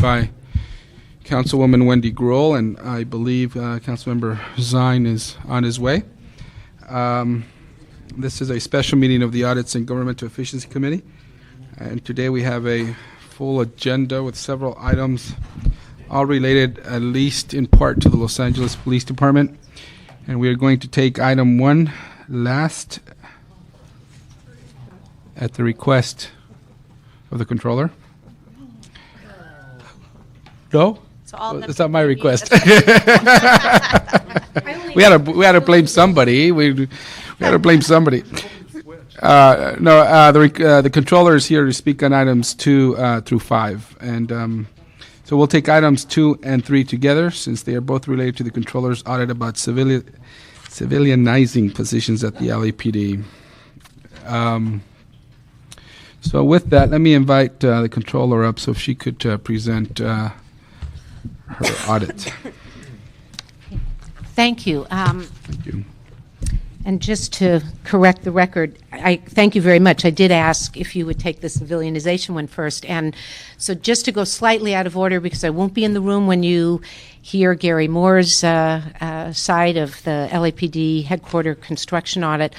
by Councilwoman Wendy Grohl, and I believe Councilmember Zine is on his way. This is a special meeting of the Audits and Governmental Efficiency Committee, and today we have a full agenda with several items, all related at least in part to the Los Angeles Police Department. And we are going to take item 1 last at the request of the controller. No? It's not my request. we had to blame somebody. We had to blame somebody. The controller is here to speak on items 2 through 5, and so we'll take items 2 and 3 together, since they are both related to the controller's audit about civilianizing positions at the LAPD. So with that, let me invite the controller up so she could present her audit. Thank you. Thank you. And just to correct the record, I thank you very much. I did ask if you would take the civilianization one first. And so just to go slightly out of order, because I won't be in the room when you hear Gary Moore's side of the LAPD headquarter construction audit,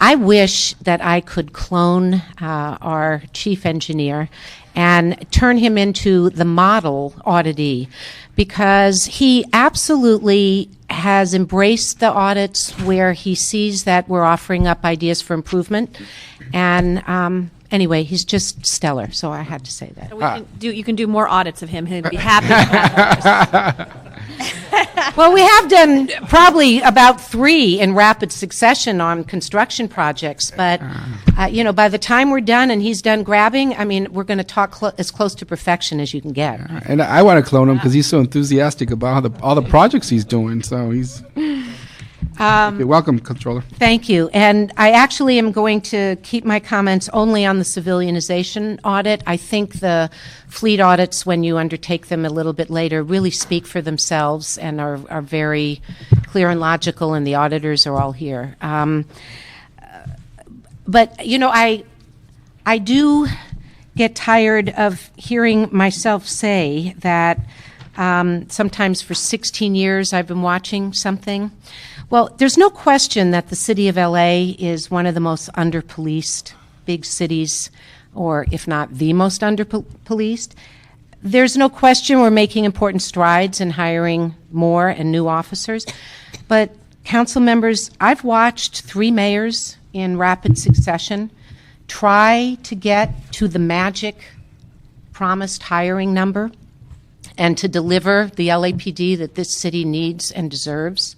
I wish that I could clone our chief engineer and turn him into the model auditee, because he absolutely has embraced the audits where he sees that we're offering up ideas for improvement. And anyway, he's just stellar, so I had to say that. You can do more audits of him. He'd be happy to have Well, we have done probably about 3 in rapid succession on construction projects, but by the time we're done and he's done grabbing, I mean, we're going to talk as close to perfection as you can get. And I want to clone him because he's so enthusiastic about all the projects he's doing. So he's okay, welcome, Controller. Thank you. And I actually am going to keep my comments only on the civilianization audit. I think the fleet audits, when you undertake them a little bit later, really speak for themselves and are very clear and logical, and the auditors are all here. But, I do get tired of hearing myself say that sometimes for 16 years I've been watching something. Well, there's no question that the city of LA is one of the most under-policed big cities, or if not the most under-policed. There's no question we're making important strides in hiring more and new officers. But, council members, I've watched 3 mayors in rapid succession try to get to the magic promised hiring number and to deliver the LAPD that this city needs and deserves.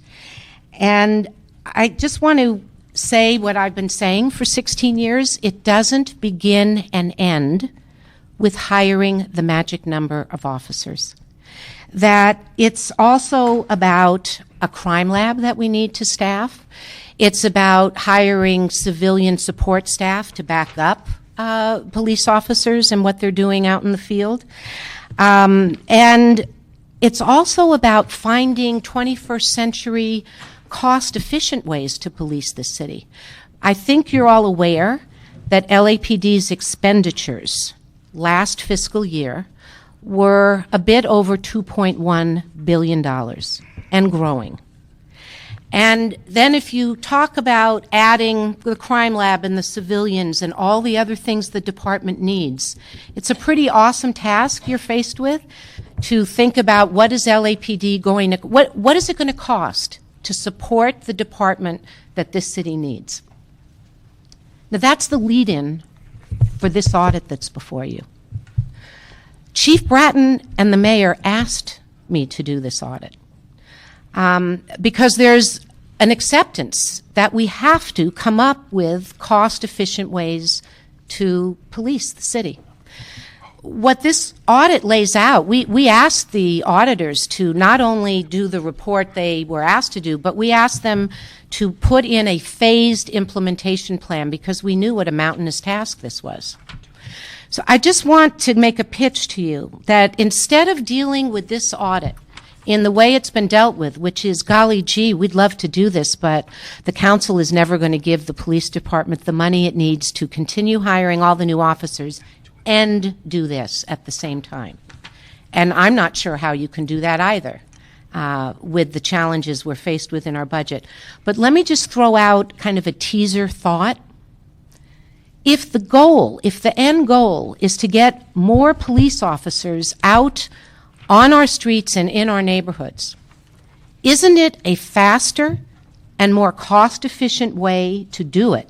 And I just want to say what I've been saying for 16 years. It doesn't begin and end with hiring the magic number of officers. That it's also about a crime lab that we need to staff. It's about hiring civilian support staff to back up police officers and what they're doing out in the field. And it's also about finding 21st century cost-efficient ways to police this city. I think you're all aware that LAPD's expenditures last fiscal year were a bit over $2.1 billion and growing. And then if you talk about adding the crime lab and the civilians and all the other things the department needs, it's a pretty awesome task you're faced with to think about what is LAPD going to, what is it going to cost to support the department that this city needs. Now that's the lead-in for this audit that's before you. Chief Bratton and the mayor asked me to do this audit because there's an acceptance that we have to come up with cost-efficient ways to police the city. What this audit lays out, we asked the auditors to not only do the report they were asked to do, but we asked them to put in a phased implementation plan because we knew what a mountainous task this was. So I just want to make a pitch to you that instead of dealing with this audit in the way it's been dealt with, which is, golly gee, we'd love to do this, but the council is never going to give the police department the money it needs to continue hiring all the new officers and do this at the same time. And I'm not sure how you can do that either with the challenges we're faced with in our budget. But let me just throw out kind of a teaser thought. If the end goal is to get more police officers out on our streets and in our neighborhoods, isn't it a faster and more cost-efficient way to do it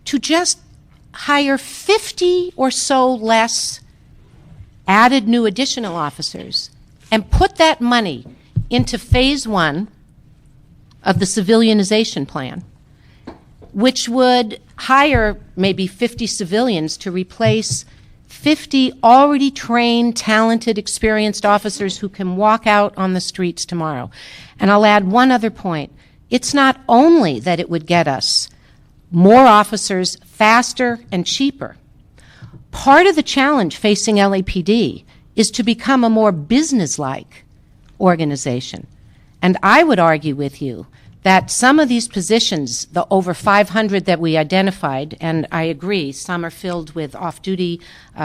to just hire 50 or so less added new additional officers and put that money into phase 1 of the civilianization plan, which would hire maybe 50 civilians to replace 50 already trained, talented, experienced officers who can walk out on the streets tomorrow. And I'll add one other point. It's not only that it would get us more officers faster and cheaper. Part of the challenge facing LAPD is to become a more businesslike organization. And I would argue with you that some of these positions, the over 500 that we identified, and I agree, some are filled with off-duty,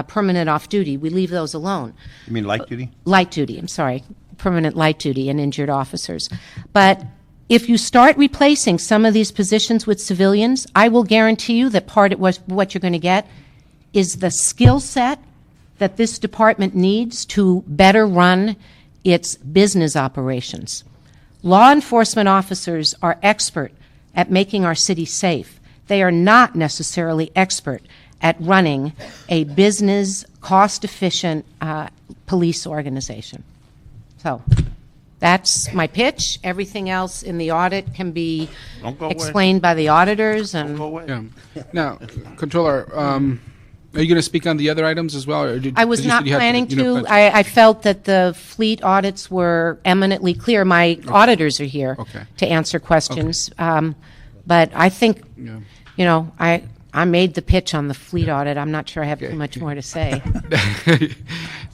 permanent off-duty. We leave those alone. You mean light duty? Light duty, I'm sorry, permanent light duty and injured officers. But if you start replacing some of these positions with civilians, I will guarantee you that part of what you're going to get is the skill set that this department needs to better run its business operations. Law enforcement officers are expert at making our city safe. They are not necessarily expert at running a business, cost-efficient police organization. So that's my pitch. Everything else in the audit can be explained by the auditors. And Yeah. Now, Controller, are you going to speak on the other items as well? Or I was not planning to. I felt that the fleet audits were eminently clear. My auditors are here to answer questions. But I think, I made the pitch on the fleet audit. I'm not sure I have too much more to say.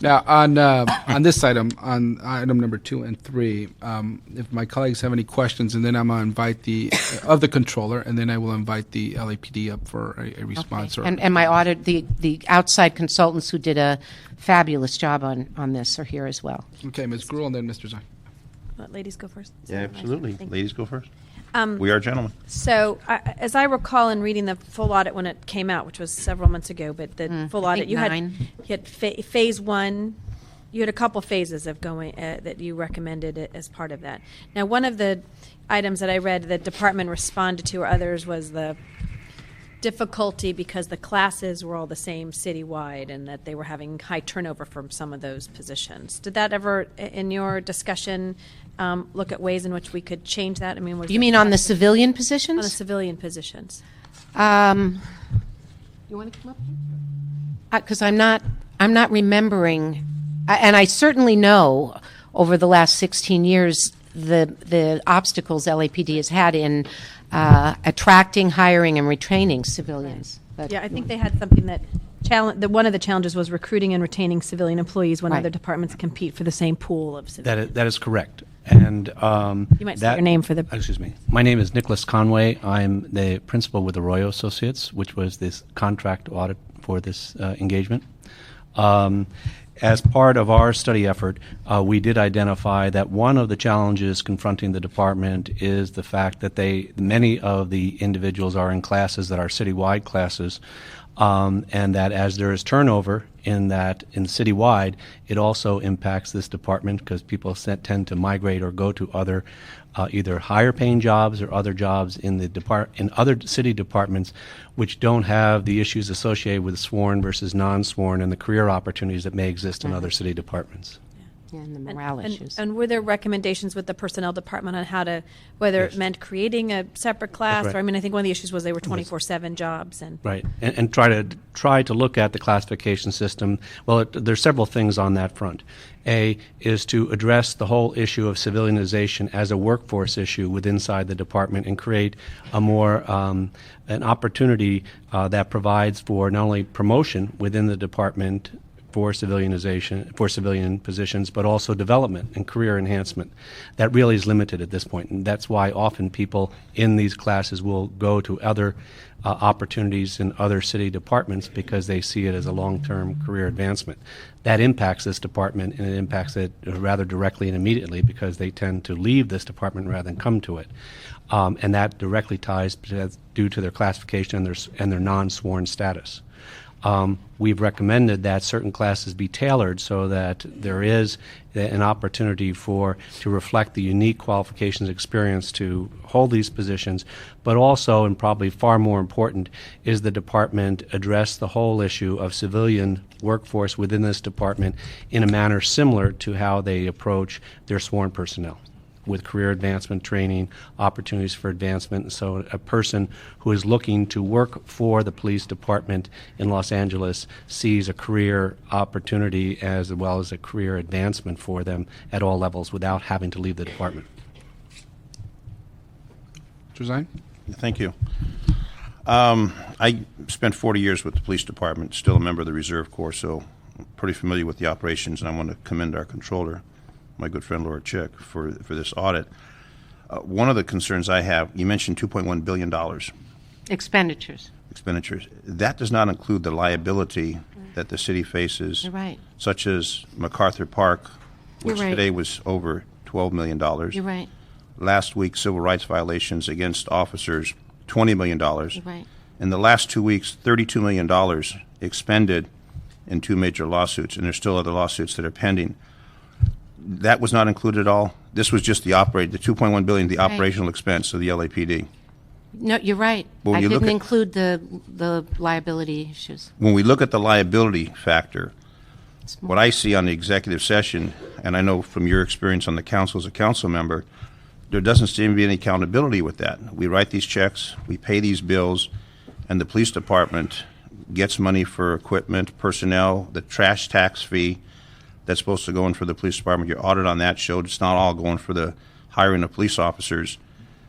Now, on this item, on item number 2 and 3, if my colleagues have any questions, and then I'm going to invite the controller, and then I will invite the LAPD up for a response. Okay. And my audit, the outside consultants who did a fabulous job on this are here as well. Okay, Ms. Gruhl, and then Mr. Zine. Let ladies go first. Yeah, absolutely. Thank you. Ladies go first. We are gentlemen. So, as I recall in reading the full audit when it came out, which was several months ago, but the full audit, you had phase 1. You had a couple phases of going that you recommended as part of that. Now, one of the items that I read the department responded to, or others, was the difficulty because the classes were all the same citywide, and that they were having high turnover from some of those positions. Did that ever, in your discussion, look at ways in which we could change that? I mean, you mean on the civilian positions? On the civilian positions. You want to come up? Because I'm not remembering, and I certainly know over the last 16 years the obstacles LAPD has had in attracting, hiring, and retraining civilians. But yeah, I think they had something that one of the challenges was recruiting and retaining civilian employees when other departments compete for the same pool of civilians. That is correct. And you might say your name for the. Excuse me. My name is Nicholas Conway. I'm the principal with Arroyo Associates, which was this contract audit for this engagement. As part of our study effort, we did identify that one of the challenges confronting the department is the fact that many of the individuals are in classes that are citywide classes, and that as there is turnover in citywide, it also impacts this department because people tend to migrate or go to other either higher paying jobs or other jobs in other city departments which don't have the issues associated with sworn versus non-sworn and the career opportunities that may exist in other city departments. Yeah, and the morale issues. And were there recommendations with the personnel department on how to, whether it meant creating a separate class, right. or I mean, I think one of the issues was they were 24/7 jobs, and right, and try to look at the classification system. Well, there's several things on that front. A is to address the whole issue of civilianization as a workforce issue inside the department and create a more an opportunity that provides for not only promotion within the department for civilionization, for civilian positions, but also development and career enhancement. That really is limited at this point, and that's why often people in these classes will go to other opportunities in other city departments because they see it as a long-term career advancement. That impacts this department, and it impacts it rather directly and immediately because they tend to leave this department rather than come to it. And that directly ties due to their classification and their non-sworn status. We've recommended that certain classes be tailored so that there is an opportunity to reflect the unique qualifications experience to hold these positions, but also, and probably far more important, is the department address the whole issue of civilian workforce within this department in a manner similar to how they approach their sworn personnel, with career advancement training, opportunities for advancement. And so a person who is looking to work for the police department in Los Angeles sees a career opportunity as well as a career advancement for them at all levels without having to leave the department. Josiah? Thank you. I spent 40 years with the police department, still a member of the Reserve Corps, so I'm pretty familiar with the operations, and I want to commend our controller, my good friend Laura Chick, for this audit. One of the concerns I have, you mentioned $2.1 billion. Expenditures. That does not include the liability that the city faces, You're right. such as MacArthur Park, which You're right. today was over $12 million. You're right. Last week, civil rights violations against officers, $20 million. You're right. In the last 2 weeks, $32 million expended in 2 major lawsuits, and there's still other lawsuits that are pending. That was not included at all. This was just the $2.1 billion, the Right. operational expense of the LAPD. No, you're right. Well, when I you look didn't at- include the liability issues. When we look at the liability factor, It's more- what I see on the executive session, and I know from your experience on the council as a council member, there doesn't seem to be any accountability with that. We write these checks, we pay these bills, and the police department gets money for equipment, personnel, the trash tax fee that's supposed to go in for the police department. Your audit on that showed it's not all going for the hiring of police officers.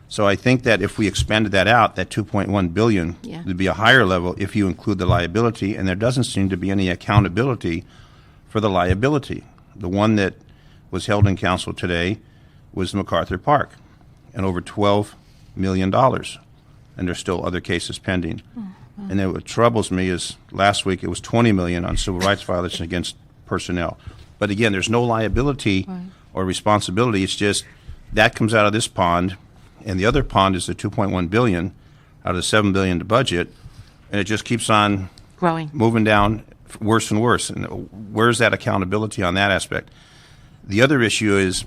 So I think that if we expanded that out, that $2.1 billion Yeah. would be a higher level if you include the liability, and there doesn't seem to be any accountability for the liability. The one that was held in council today was MacArthur Park, and over $12 million, and there's still other cases pending. And then what troubles me is last week it was $20 million on civil rights violations against personnel. But again, there's no liability or responsibility. It's just that comes out of this pond, and the other pond is the $2.1 billion out of the $7 billion to budget, and it just keeps on growing. moving down worse and worse. And where's that accountability on that aspect? The other issue is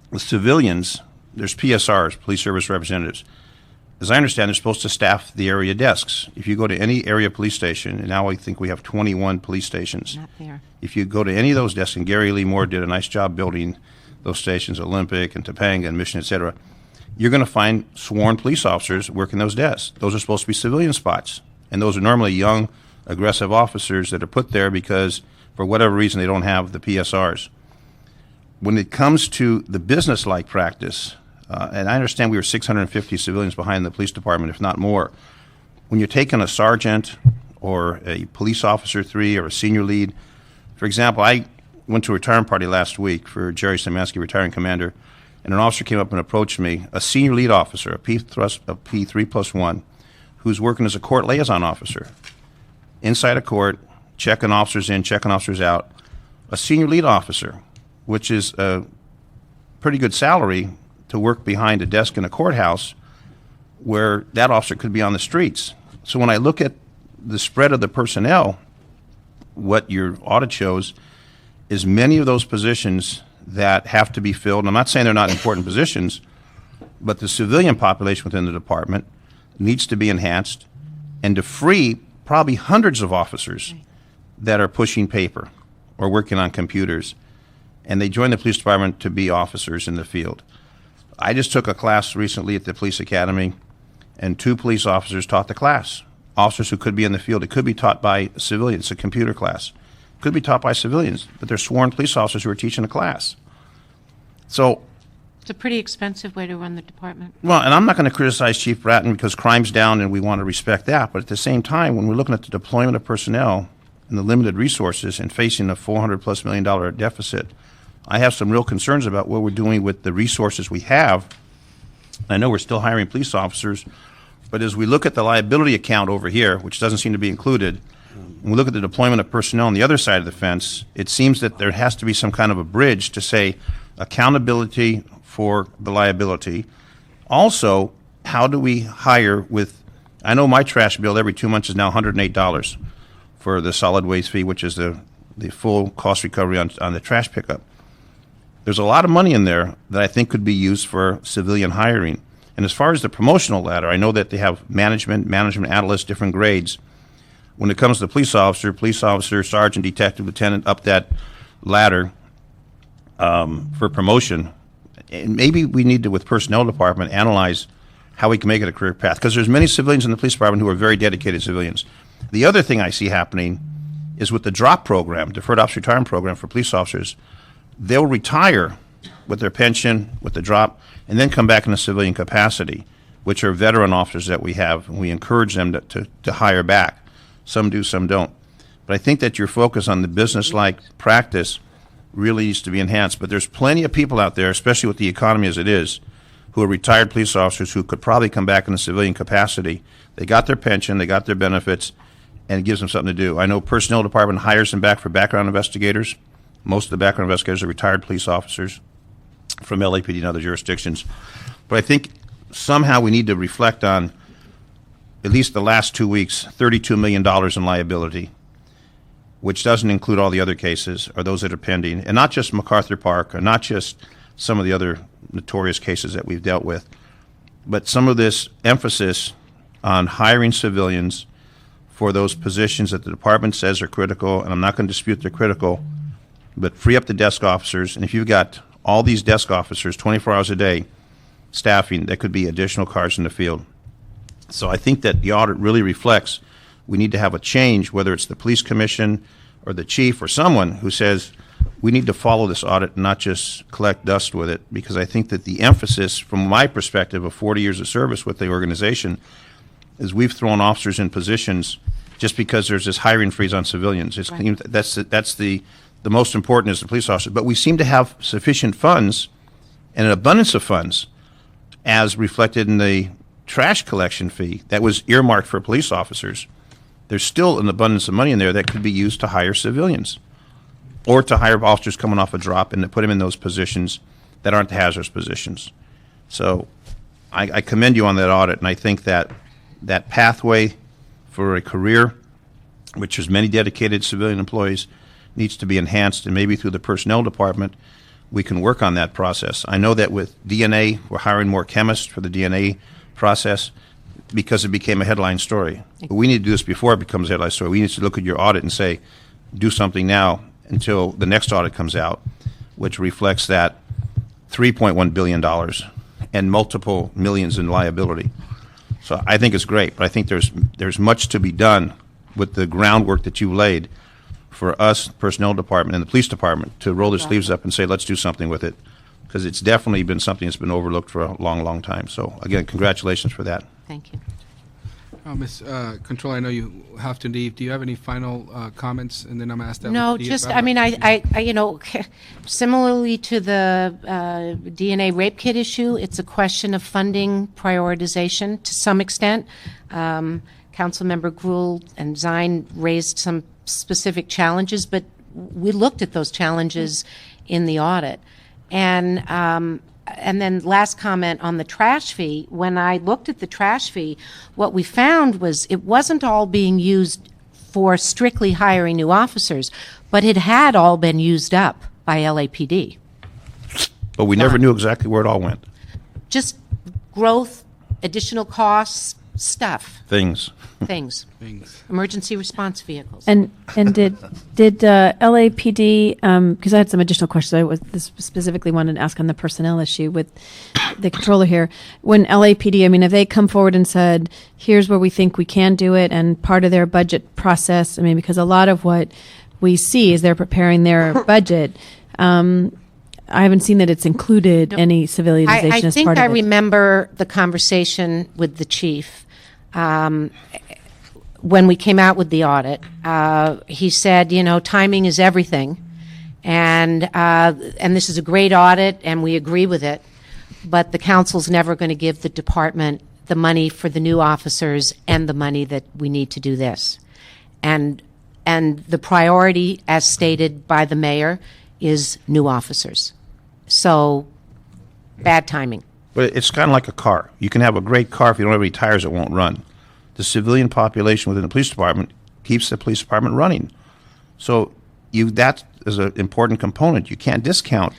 with civilians, there's PSRs, police service representatives. As I understand, they're supposed to staff the area desks. If you go to any area police station, and now I think we have 21 police stations. Not there. If you go to any of those desks, and Gary Lee Moore did a nice job building those stations, Olympic and Topanga and Mission, et cetera, you're going to find sworn police officers working those desks. Those are supposed to be civilian spots. And those are normally young, aggressive officers that are put there because, for whatever reason, they don't have the PSRs. When it comes to the business-like practice, and I understand we were 650 civilians behind the police department, if not more. When you're taking a sergeant or a police officer 3 or a senior lead, for example, I went to a retirement party last week for Jerry Szymanski, retiring commander, and an officer came up and approached me, a senior lead officer, a P3+1, who's working as a court liaison officer, inside a court, checking officers in, checking officers out, a senior lead officer, which is a pretty good salary to work behind a desk in a courthouse where that officer could be on the streets. So when I look at the spread of the personnel, what your audit shows is many of those positions that have to be filled. I'm not saying they're not important positions, but the civilian population within the department needs to be enhanced and to free probably hundreds of officers that are pushing paper or working on computers, and they join the police department to be officers in the field. I just took a class recently at the police academy, and 2 police officers taught the class. Officers who could be in the field. It could be taught by civilians. It's a computer class. It could be taught by civilians, but they're sworn police officers who are teaching the class. So, It's a pretty expensive way to run the department. well, and I'm not going to criticize Chief Bratton because crime's down and we want to respect that, but at the same time, when we're looking at the deployment of personnel and the limited resources and facing a $400+ million deficit, I have some real concerns about what we're doing with the resources we have. I know we're still hiring police officers, but as we look at the liability account over here, which doesn't seem to be included, and we look at the deployment of personnel on the other side of the fence, it seems that there has to be some kind of a bridge to say accountability for the liability. Also, how do we hire with, I know my trash bill every 2 months is now $108 for the solid waste fee, which is the full cost recovery on the trash pickup. There's a lot of money in there that I think could be used for civilian hiring. And as far as the promotional ladder, I know that they have management analysts, different grades. When it comes to police officer, sergeant, detective, lieutenant, up that ladder for promotion, and maybe we need to, with personnel department, analyze how we can make it a career path. Because there's many civilians in the police department who are very dedicated civilians. The other thing I see happening is with the DROP program, Deferred Officer Retirement Program for police officers, they'll retire with their pension, with the drop, and then come back in a civilian capacity, which are veteran officers that we have, and we encourage them to hire back. Some do, some don't. But I think that your focus on the business-like practice really needs to be enhanced. But there's plenty of people out there, especially with the economy as it is, who are retired police officers who could probably come back in a civilian capacity. They got their pension, they got their benefits, and it gives them something to do. I know personnel department hires them back for background investigators. Most of the background investigators are retired police officers from LAPD and other jurisdictions. But I think somehow we need to reflect on, at least the last 2 weeks, $32 million in liability, which doesn't include all the other cases or those that are pending, and not just MacArthur Park or not just some of the other notorious cases that we've dealt with, but some of this emphasis on hiring civilians for those positions that the department says are critical, and I'm not going to dispute they're critical, but free up the desk officers. And if you've got all these desk officers 24 hours a day staffing, there could be additional cars in the field. So I think that the audit really reflects we need to have a change, whether it's the police commission or the chief or someone who says we need to follow this audit and not just collect dust with it, because I think that the emphasis from my perspective of 40 years of service with the organization is we've thrown officers in positions just because there's this hiring freeze on civilians. It's, Right. That's the most important is the police officers. But we seem to have sufficient funds and an abundance of funds as reflected in the trash collection fee that was earmarked for police officers. There's still an abundance of money in there that could be used to hire civilians or to hire officers coming off a drop and to put them in those positions that aren't the hazardous positions. So I commend you on that audit, and I think that that pathway for a career, which has many dedicated civilian employees, needs to be enhanced, and maybe through the personnel department we can work on that process. I know that with DNA, we're hiring more chemists for the DNA process because it became a headline story. But we need to do this before it becomes a headline story. We need to look at your audit and say, do something now until the next audit comes out, which reflects that $3.1 billion and multiple millions in liability. So I think it's great, but I think there's much to be done with the groundwork that you laid for us, personnel department and the police department, to roll their sleeves up and say, let's do something with it, because it's definitely been something that's been overlooked for a long, long time. So again, congratulations for that. Thank you. Ms. Controller, I know you have to leave. Do you have any final comments? And then I'm asked that. No, with the- just, I mean, I similarly to the DNA rape kit issue, it's a question of funding prioritization to some extent. Councilmember Gruhl and Zine raised some specific challenges, but we looked at those challenges in the audit. And then last comment on the trash fee, when I looked at the trash fee, what we found was it wasn't all being used for strictly hiring new officers, but it had all been used up by LAPD. But we never knew exactly where it all went. Just growth, additional costs, stuff, Things. things, Things. emergency response vehicles. And did LAPD, because I had some additional questions, I specifically wanted to ask on the personnel issue with the controller here. When LAPD, I mean, if they come forward and said, here's where we think we can do it, and part of their budget process, I mean, because a lot of what we see is they're preparing their budget, I haven't seen that it's included any civilization I as part of it. think I remember the conversation with the chief. when we came out with the audit, he said, timing is everything, and this is a great audit, and we agree with it, but the council's never going to give the department the money for the new officers and the money that we need to do this. And the priority, as stated by the mayor, is new officers. So, bad timing. But it's kind of like a car. You can have a great car if you don't have any tires, it won't run. The civilian population within the police department keeps the police department running. So that is an important component. You can't discount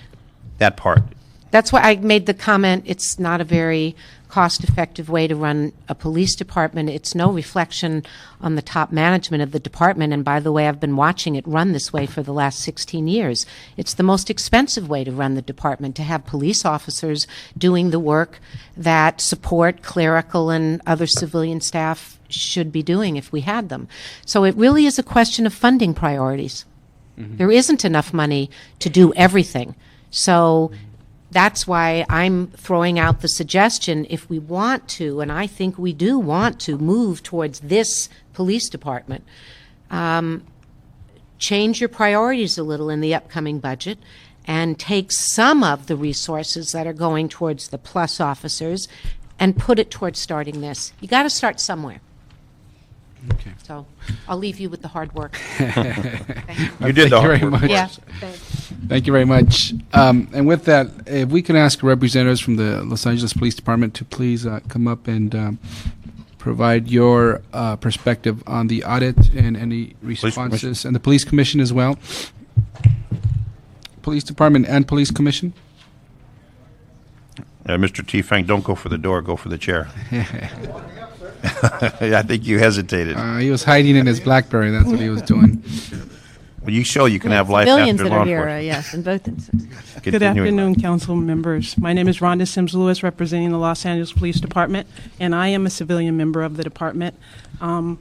that part. That's why I made the comment, it's not a very cost-effective way to run a police department. It's no reflection on the top management of the department. And by the way, I've been watching it run this way for the last 16 years. It's the most expensive way to run the department, to have police officers doing the work that support clerical and other civilian staff should be doing if we had them. So it really is a question of funding priorities. Mm-hmm. There isn't enough money to do everything. So that's why I'm throwing out the suggestion, if we want to, and I think we do want to move towards this police department, change your priorities a little in the upcoming budget and take some of the resources that are going towards the plus officers and put it towards starting this. You got to start somewhere. Okay. So I'll leave you with the hard work. You did the hard work. Yeah. Thank you very much. And with that, if we can ask representatives from the Los Angeles Police Department to please come up and provide your perspective on the audit and any responses, and the Police Commission as well. Police Department and Police Commission. Mr. T. Frank, don't go for the door, go for the chair. I think you hesitated. He was hiding in his BlackBerry. That's what he was doing. Well, you show you can have life Civilians after that law are here, enforcement. yes, in both instances. Good Continuing. afternoon, council members. My name is Rhonda Sims-Lewis, representing the Los Angeles Police Department, and I am a civilian member of the department. I'm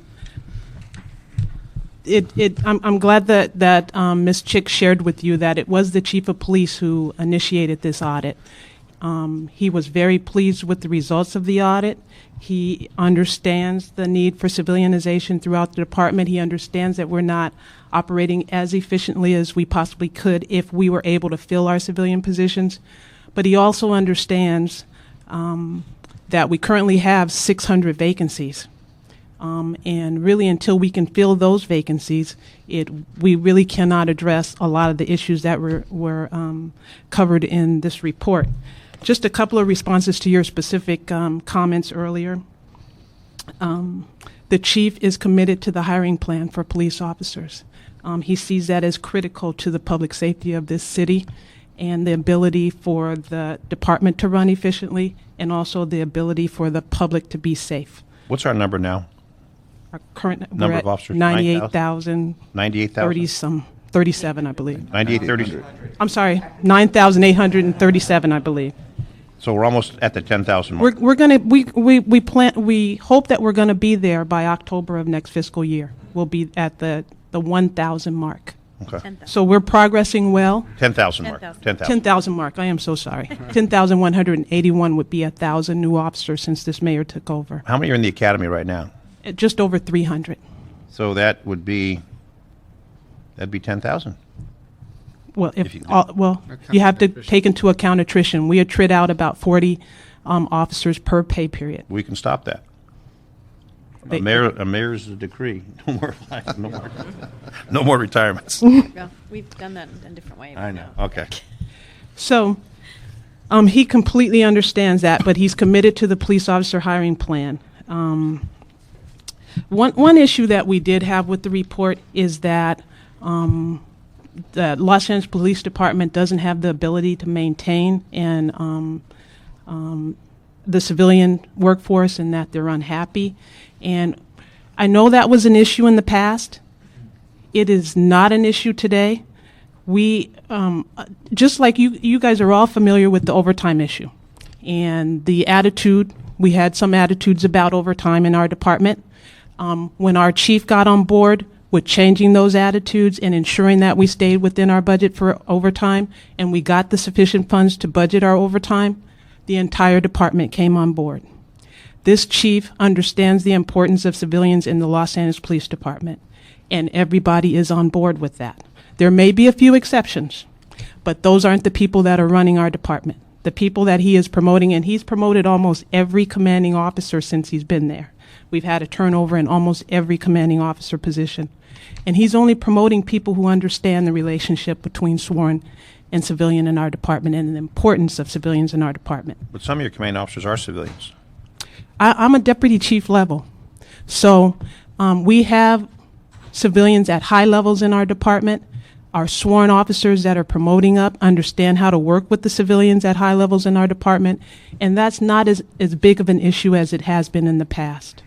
glad that Ms. Chick shared with you that it was the chief of police who initiated this audit. He was very pleased with the results of the audit. He understands the need for civilianization throughout the department. He understands that we're not operating as efficiently as we possibly could if we were able to fill our civilian positions. But he also understands that we currently have 600 vacancies. And really, until we can fill those vacancies, we really cannot address a lot of the issues that were covered in this report. Just a couple of responses to your specific comments earlier. The chief is committed to the hiring plan for police officers. He sees that as critical to the public safety of this city and the ability for the department to run efficiently, and also the ability for the public to be safe. What's our number now? Our current Number of officers? 98,000, 98,000? 37, I believe. 9830. I'm sorry, 9,837, I believe. So we're almost at the 10,000 mark. We hope that we're gonna be there by October of next fiscal year. We'll be at the 1,000 mark. Okay. 10,000. So we're progressing well. 10,000 mark. 10,000. 10,000. 10,000 mark. I am so sorry. 10,181 would be 1,000 new officers since this mayor took over. How many are in the academy right now? Just over 300. So that'd be 10,000. Well, If you- you have to take into account attrition. We attrit out about 40 officers per pay period. We can stop that. A mayor's decree. No more retirements. Well, we've done that in a different way. I know. Okay. So he completely understands that, but he's committed to the police officer hiring plan. One issue that we did have with the report is that the Los Angeles Police Department doesn't have the ability to maintain the civilian workforce, and that they're unhappy. And I know that was an issue in the past. It is not an issue today. We, just like you guys are all familiar with the overtime issue and the attitude. We had some attitudes about overtime in our department. When our chief got on board with changing those attitudes and ensuring that we stayed within our budget for overtime, and we got the sufficient funds to budget our overtime, the entire department came on board. This chief understands the importance of civilians in the Los Angeles Police Department, and everybody is on board with that. There may be a few exceptions, but those aren't the people that are running our department. The people that he is promoting, and he's promoted almost every commanding officer since he's been there. We've had a turnover in almost every commanding officer position. And he's only promoting people who understand the relationship between sworn and civilian in our department and the importance of civilians in our department. But some of your commanding officers are civilians. I'm a deputy chief level. So we have civilians at high levels in our department. Our sworn officers that are promoting up understand how to work with the civilians at high levels in our department, and that's not as big of an issue as it has been in the past.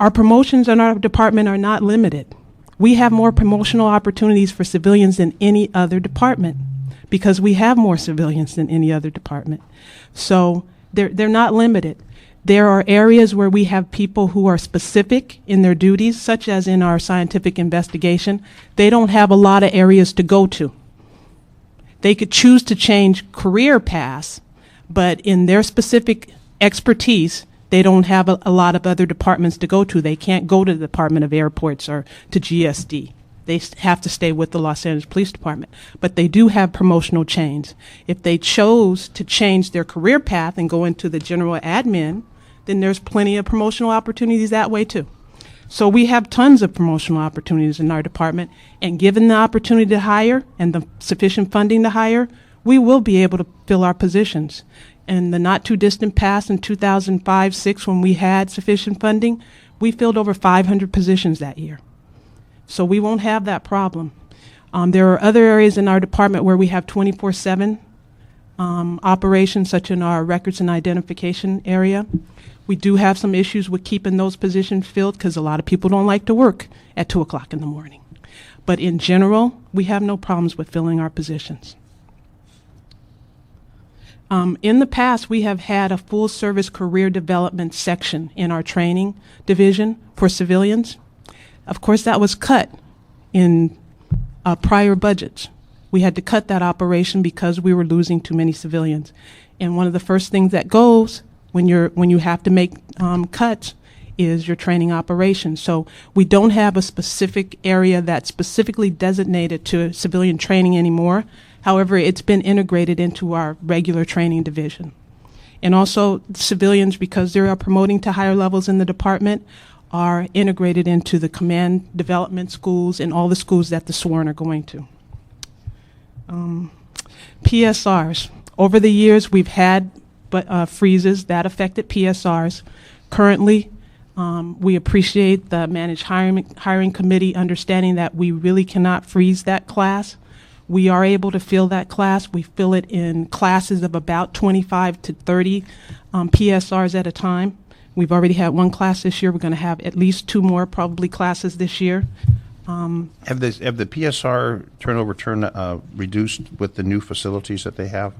Our promotions in our department are not limited. We have more promotional opportunities for civilians than any other department because we have more civilians than any other department. So they're not limited. There are areas where we have people who are specific in their duties, such as in our scientific investigation. They don't have a lot of areas to go to. They could choose to change career paths, but in their specific expertise, they don't have a lot of other departments to go to. They can't go to the Department of Airports or to GSD. They have to stay with the Los Angeles Police Department. But they do have promotional change. If they chose to change their career path and go into the general admin, then there's plenty of promotional opportunities that way too. So we have tons of promotional opportunities in our department, and given the opportunity to hire and the sufficient funding to hire, we will be able to fill our positions. In the not too distant past, in 2005-06, when we had sufficient funding, we filled over 500 positions that year. So we won't have that problem. There are other areas in our department where we have 24/7 operations, such in our records and identification area. We do have some issues with keeping those positions filled because a lot of people don't like to work at 2 o'clock in the morning. But in general, we have no problems with filling our positions. In the past, we have had a full service career development section in our training division for civilians. Of course, that was cut in prior budgets. We had to cut that operation because we were losing too many civilians. And one of the first things that goes when you have to make cuts is your training operation. So we don't have a specific area that's specifically designated to civilian training anymore. However, it's been integrated into our regular training division. And also civilians, because they are promoting to higher levels in the department, are integrated into the command development schools and all the schools that the sworn are going to. PSRs. Over the years, we've had freezes that affected PSRs. Currently, we appreciate the Managed Hiring Committee understanding that we really cannot freeze that class. We are able to fill that class. We fill it in classes of about 25 to 30 PSRs at a time. We've already had one class this year. We're going to have at least 2 more probably classes this year. Have the PSR turnover reduced with the new facilities that they have?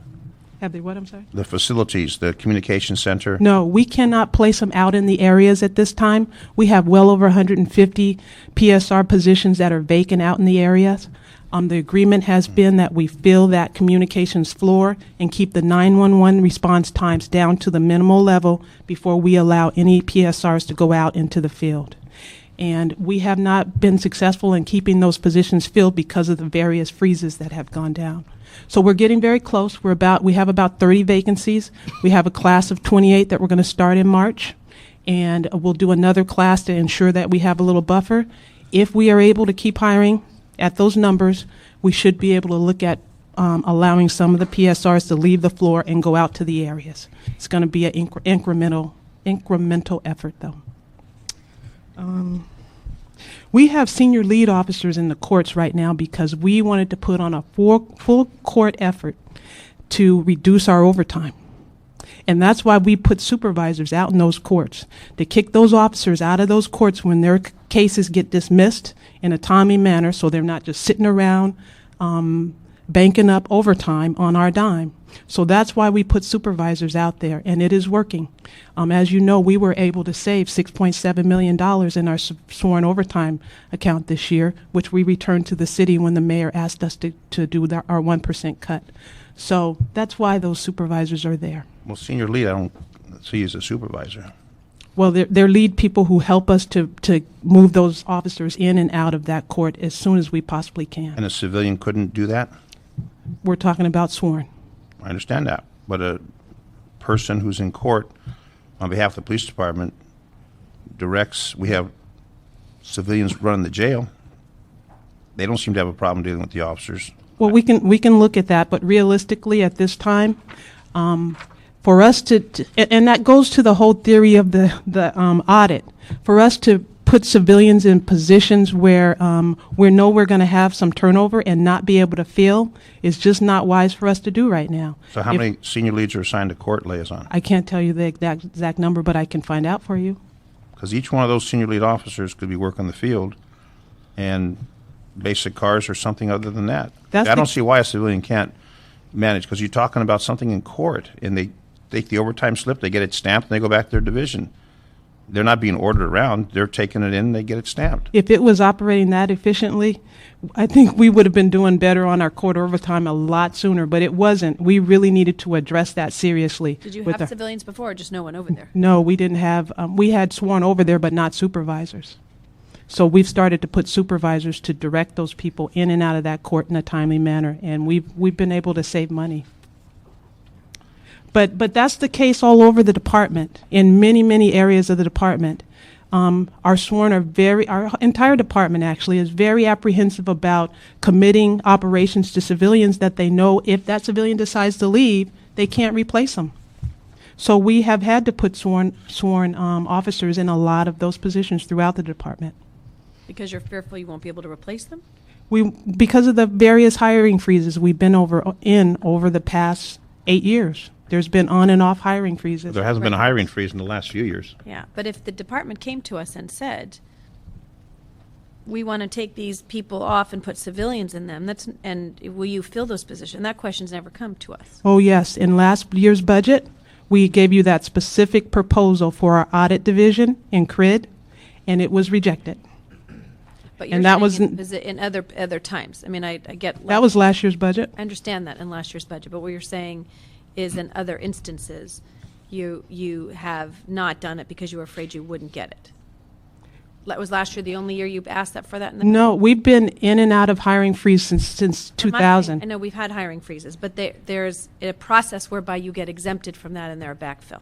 Have they what, I'm sorry? The facilities, the communication center? No, we cannot place them out in the areas at this time. We have well over 150 PSR positions that are vacant out in the areas. The agreement has been that we fill that communications floor and keep the 911 response times down to the minimal level before we allow any PSRs to go out into the field. And we have not been successful in keeping those positions filled because of the various freezes that have gone down. So we're getting very close. We have about 30 vacancies. We have a class of 28 that we're going to start in March, and we'll do another class to ensure that we have a little buffer. If we are able to keep hiring at those numbers, we should be able to look at allowing some of the PSRs to leave the floor and go out to the areas. It's going to be an incremental effort, though. We have senior lead officers in the courts right now because we wanted to put on a full court effort to reduce our overtime. And that's why we put supervisors out in those courts, to kick those officers out of those courts when their cases get dismissed in a timely manner so they're not just sitting around banking up overtime on our dime. So that's why we put supervisors out there, and it is working. As you know, we were able to save $6.7 million in our sworn overtime account this year, which we returned to the city when the mayor asked us to do our 1% cut. So that's why those supervisors are there. Well, senior lead, I don't see you as a supervisor. Well, they're lead people who help us to move those officers in and out of that court as soon as we possibly can. And a civilian couldn't do that? We're talking about sworn. I understand that. But a person who's in court on behalf of the police department directs, we have civilians running the jail. They don't seem to have a problem dealing with the officers. Well, we can look at that, but realistically at this time, for us to and that goes to the whole theory of the audit, for us to put civilians in positions where we know we're going to have some turnover and not be able to fill is just not wise for us to do right now. So how many senior leads are assigned to court liaison? I can't tell you the exact number, but I can find out for you. Because each one of those senior lead officers could be working the field and basic cars or something other than that. I don't see why a civilian can't manage, because you're talking about something in court, and they take the overtime slip, they get it stamped, and they go back to their division. They're not being ordered around. They're taking it in, they get it stamped. If it was operating that efficiently, I think we would have been doing better on our court overtime a lot sooner, but it wasn't. We really needed to address that seriously. Did you have civilians before, or just no one over there? No, we didn't have. We had sworn over there, but not supervisors. So we've started to put supervisors to direct those people in and out of that court in a timely manner, and we've been able to save money. But that's the case all over the department, in many areas of the department. Our sworn our entire department actually is very apprehensive about committing operations to civilians that they know if that civilian decides to leave, they can't replace them. So we have had to put sworn officers in a lot of those positions throughout the department. Because you're fearful you won't be able to replace them? Because of the various hiring freezes we've been over the past 8 years. There's been on and off hiring freezes. There hasn't been a hiring freeze in the last few years. Yeah, but if the department came to us and said, we want to take these people off and put civilians in them, and will you fill those positions? That question's never come to us. Oh, yes. In last year's budget, we gave you that specific proposal for our audit division, Incurred, and it was rejected. But you're saying in other times. I mean, I get that was last year's budget. I understand that in last year's budget, but what you're saying is in other instances you have not done it because you were afraid you wouldn't get it. Was last year the only year you asked that for that? No, we've been in and out of hiring freeze since 2000. I know we've had hiring freezes, but there's a process whereby you get exempted from that and there are backfill.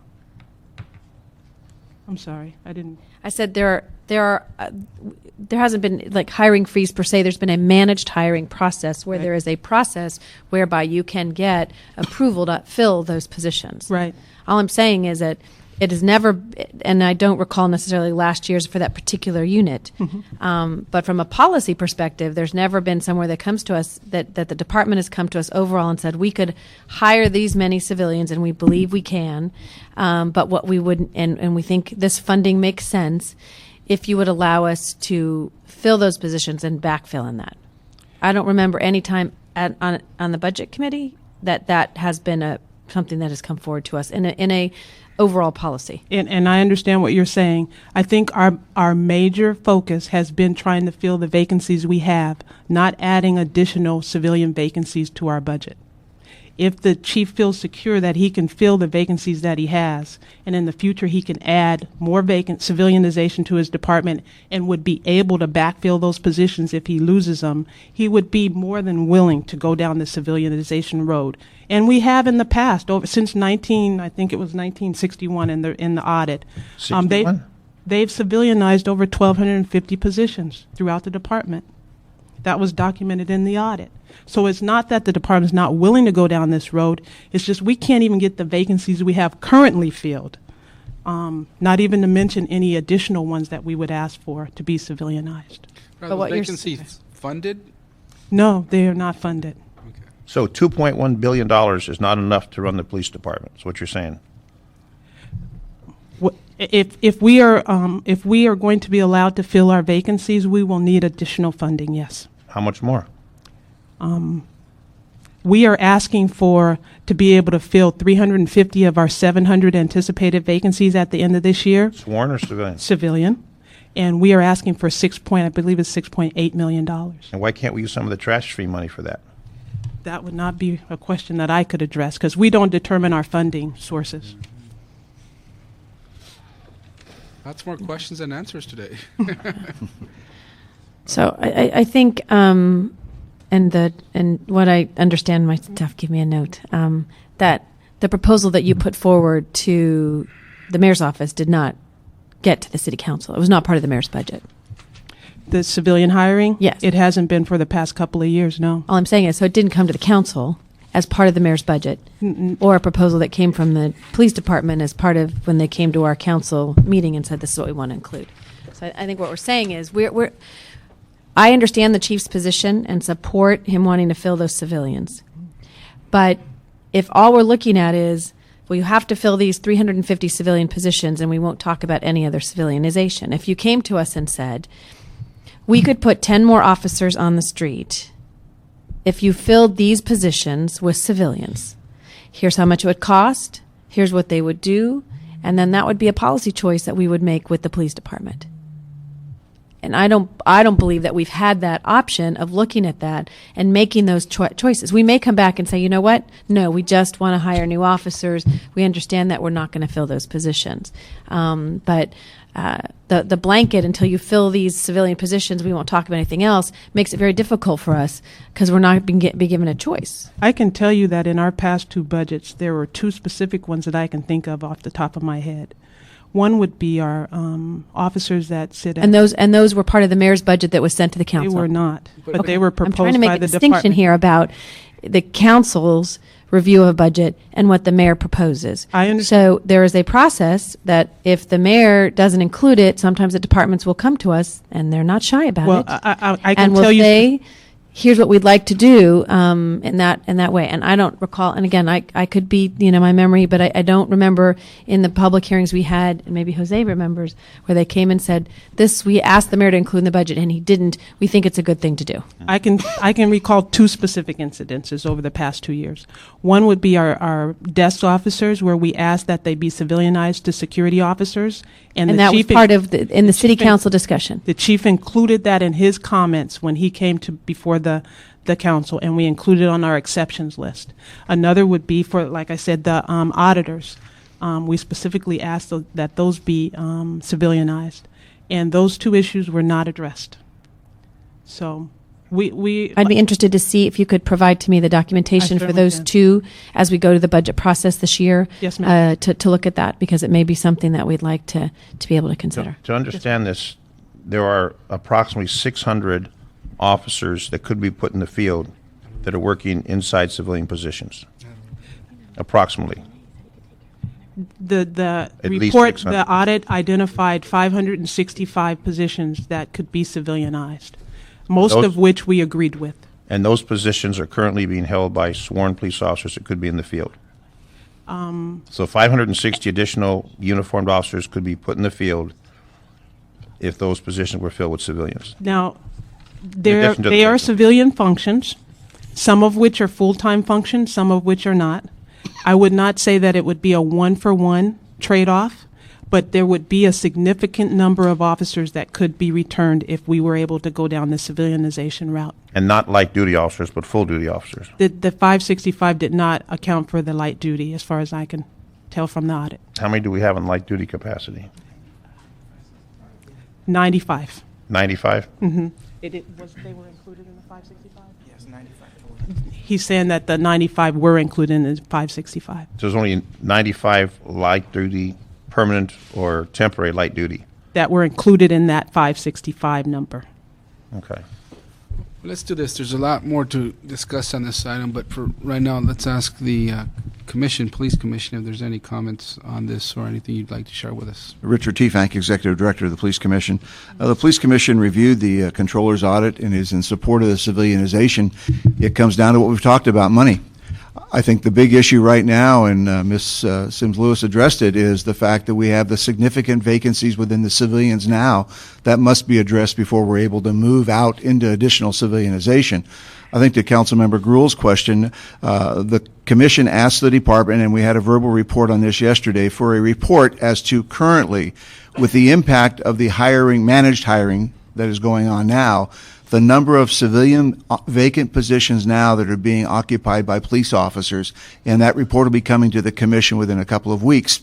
I'm sorry, I didn't. I said there hasn't been like hiring freeze per se. There's been a managed hiring process where there is a process whereby you can get approval to fill those positions. Right. All I'm saying is that it has never, and I don't recall necessarily last year's for that particular unit, but from a policy perspective, there's never been somewhere that comes to us that the department has come to us overall and said we could hire these many civilians and we believe we can, but what we wouldn't, and we think this funding makes sense if you would allow us to fill those positions and backfill in that. I don't remember any time on the budget committee that has been something that has come forward to us in a overall policy. And I understand what you're saying. I think our major focus has been trying to fill the vacancies we have, not adding additional civilian vacancies to our budget. If the chief feels secure that he can fill the vacancies that he has, and in the future he can add more civilianization to his department and would be able to backfill those positions if he loses them, he would be more than willing to go down the civilianization road. And we have in the past, since 1961 in the audit. 61? They've civilianized over 1,250 positions throughout the department. That was documented in the audit. So it's not that the department's not willing to go down this road. It's just we can't even get the vacancies we have currently filled, not even to mention any additional ones that we would ask for to be civilianized. Are those vacancies funded? No, they are not funded. Okay. So $2.1 billion is not enough to run the police department, is what you're saying? If we are going to be allowed to fill our vacancies, we will need additional funding, yes. How much more? We are asking to be able to fill 350 of our 700 anticipated vacancies at the end of this year. Sworn or civilian? Civilian. And we are asking for I believe it's $6.8 million. And why can't we use some of the trash fee money for that? That would not be a question that I could address because we don't determine our funding sources. Lots more questions than answers today. So I think, and what I understand, my staff give me a note, that the proposal that you put forward to the mayor's office did not get to the city council. It was not part of the mayor's budget. The civilian hiring? Yes. It hasn't been for the past couple of years, no. All I'm saying is, so it didn't come to the council as part of the mayor's budget, or a proposal that came from the police department as part of when they came to our council meeting and said, this is what we want to include. So I think what we're saying is, I understand the chief's position and support him wanting to fill those civilians. But if all we're looking at is, well, you have to fill these 350 civilian positions and we won't talk about any other civilianization. If you came to us and said, we could put 10 more officers on the street if you filled these positions with civilians. Here's how much it would cost. Here's what they would do. And then that would be a policy choice that we would make with the police department. And I don't believe that we've had that option of looking at that and making those choices. We may come back and say, you know what? No, we just want to hire new officers. We understand that we're not going to fill those positions. But the blanket, until you fill these civilian positions, we won't talk about anything else, makes it very difficult for us because we're not be given a choice. I can tell you that in our past two budgets, there were two specific ones that I can think of off the top of my head. One would be our officers that sit at... And those were part of the mayor's budget that was sent to the council? They were not, but they were proposed by the department. I'm trying to make a distinction here about the council's review of a budget and what the mayor proposes. I understand. So there is a process that if the mayor doesn't include it, sometimes the departments will come to us, and they're not shy about well, it. I can and tell will you... say, here's what we'd like to do in that way. And I don't recall, and again, I could be, my memory, but I don't remember in the public hearings we had, and maybe Jose remembers, where they came and said, we asked the mayor to include in the budget, and he didn't. We think it's a good thing to do. I can recall two specific incidences over the past 2 years. One would be our desk officers, where we asked that they be civilianized to security officers. And that was part of the city council discussion. The chief included that in his comments when he came before the council, and we included it on our exceptions list. Another would be for, like I said, the auditors. We specifically asked that those be civilianized, and those two issues were not addressed. So I'd be interested to see if you could provide to me the documentation for those two as we go to the budget process this year. Yes, ma'am. To look at that, because it may be something that we'd like to be able to consider. To understand this, there are approximately 600 officers that could be put in the field that are working inside civilian positions. Approximately. The At least report, 600. the audit identified 565 positions that could be civilianized, most of which we agreed with. And those positions are currently being held by sworn police officers that could be in the field. So 560 additional uniformed officers could be put in the field if those positions were filled with civilians. Now, they are civilian functions, some of which are full-time functions, some of which are not. I would not say that it would be a one-for-one trade-off, but there would be a significant number of officers that could be returned if we were able to go down the civilianization route. And not light-duty officers, but full-duty officers. The 565 did not account for the light duty, as far as I can tell from the audit. How many do we have in light-duty capacity? 95. 95? Mm-hmm. They were included in the 565? Yes, 95. He's saying that the 95 were included in the 565. So there's only 95 light-duty, permanent, or temporary light-duty? That were included in that 565 number. Okay. Let's do this. There's a lot more to discuss on this item, but for right now, let's ask the police commission, if there's any comments on this or anything you'd like to share with us. Richard Tiefank, Executive Director of the Police Commission. The Police Commission reviewed the Controller's audit and is in support of the civilianization. It comes down to what we've talked about, money. I think the big issue right now, and Ms. Sims-Lewis addressed it, is the fact that we have the significant vacancies within the civilians now that must be addressed before we're able to move out into additional civilianization. I think to Councilmember Gruhl's question, the Commission asked the Department, and we had a verbal report on this yesterday, for a report as to currently, with the impact of the hiring, managed hiring that is going on now, the number of civilian vacant positions now that are being occupied by police officers, and that report will be coming to the Commission within a couple of weeks.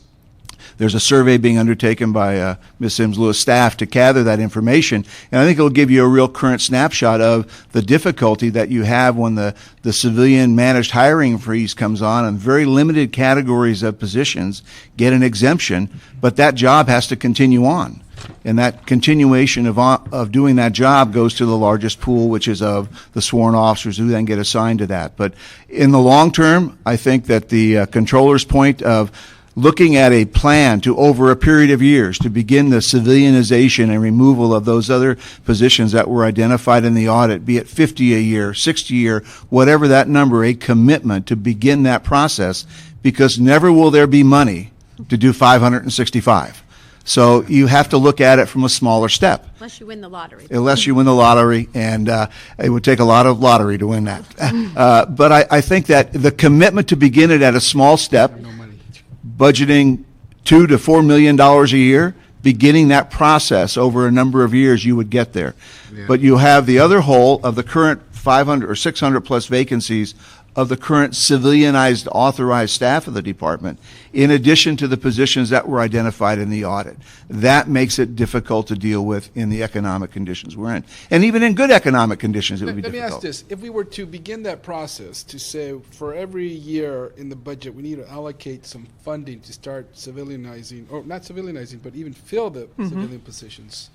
There's a survey being undertaken by Ms. Sims-Lewis staff to gather that information, and I think it'll give you a real current snapshot of the difficulty that you have when the civilian managed hiring freeze comes on, and very limited categories of positions get an exemption, but that job has to continue on. And that continuation of doing that job goes to the largest pool, which is of the sworn officers who then get assigned to that. But in the long term, I think that the controller's point of looking at a plan to, over a period of years, to begin the civilianization and removal of those other positions that were identified in the audit, be it 50 a year, 60 a year, whatever that number, a commitment to begin that process, because never will there be money to do 565. So you have to look at it from a smaller step. Unless you win the lottery. Unless you win the lottery, and it would take a lot of lottery to win that. But I think that the commitment to begin it at a small step, budgeting $2 to $4 million a year, beginning that process over a number of years, you would get there. Yeah. But you have the other whole of the current 500 or 600 plus vacancies of the current civilianized authorized staff of the department, in addition to the positions that were identified in the audit. That makes it difficult to deal with in the economic conditions we're in. And even in good economic conditions, it would be difficult. Let me ask this. If we were to begin that process to say for every year in the budget, we need to allocate some funding to start civilianizing, or not civilianizing, but even fill the civilian positions,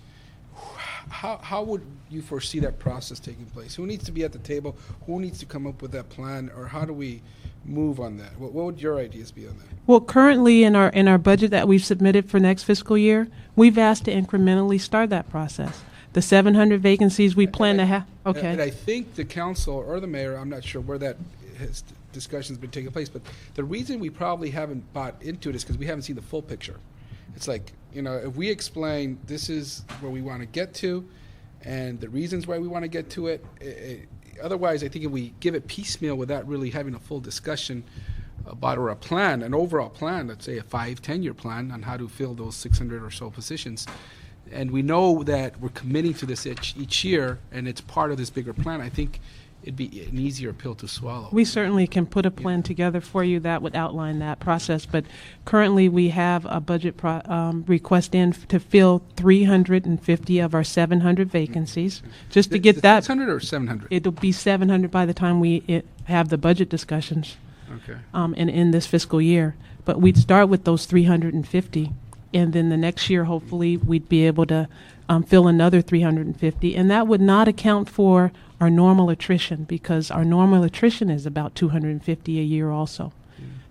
how would you foresee that process taking place? Who needs to be at the table? Who needs to come up with that plan? Or how do we move on that? What would your ideas be on that? Well, currently in our budget that we've submitted for next fiscal year, we've asked to incrementally start that process. The 700 vacancies we plan to have. Okay. And I think the council or the mayor, I'm not sure where that discussion's been taking place, but the reason we probably haven't bought into it is because we haven't seen the full picture. It's like, if we explain this is where we want to get to and the reasons why we want to get to it, otherwise I think if we give it piecemeal without really having a full discussion about, or a plan, an overall plan, let's say a 5-10 year plan on how to fill those 600 or so positions, and we know that we're committing to this each year and it's part of this bigger plan, I think it'd be an easier pill to swallow. We certainly can put a plan together for you that would outline that process, but currently we have a budget request in to fill 350 of our 700 vacancies. Just to get that. 600 or 700? It'll be 700 by the time we have the budget discussions. Okay. In this fiscal year. But we'd start with those 350, and then the next year, hopefully, we'd be able to fill another 350, and that would not account for our normal attrition, because our normal attrition is about 250 a year also.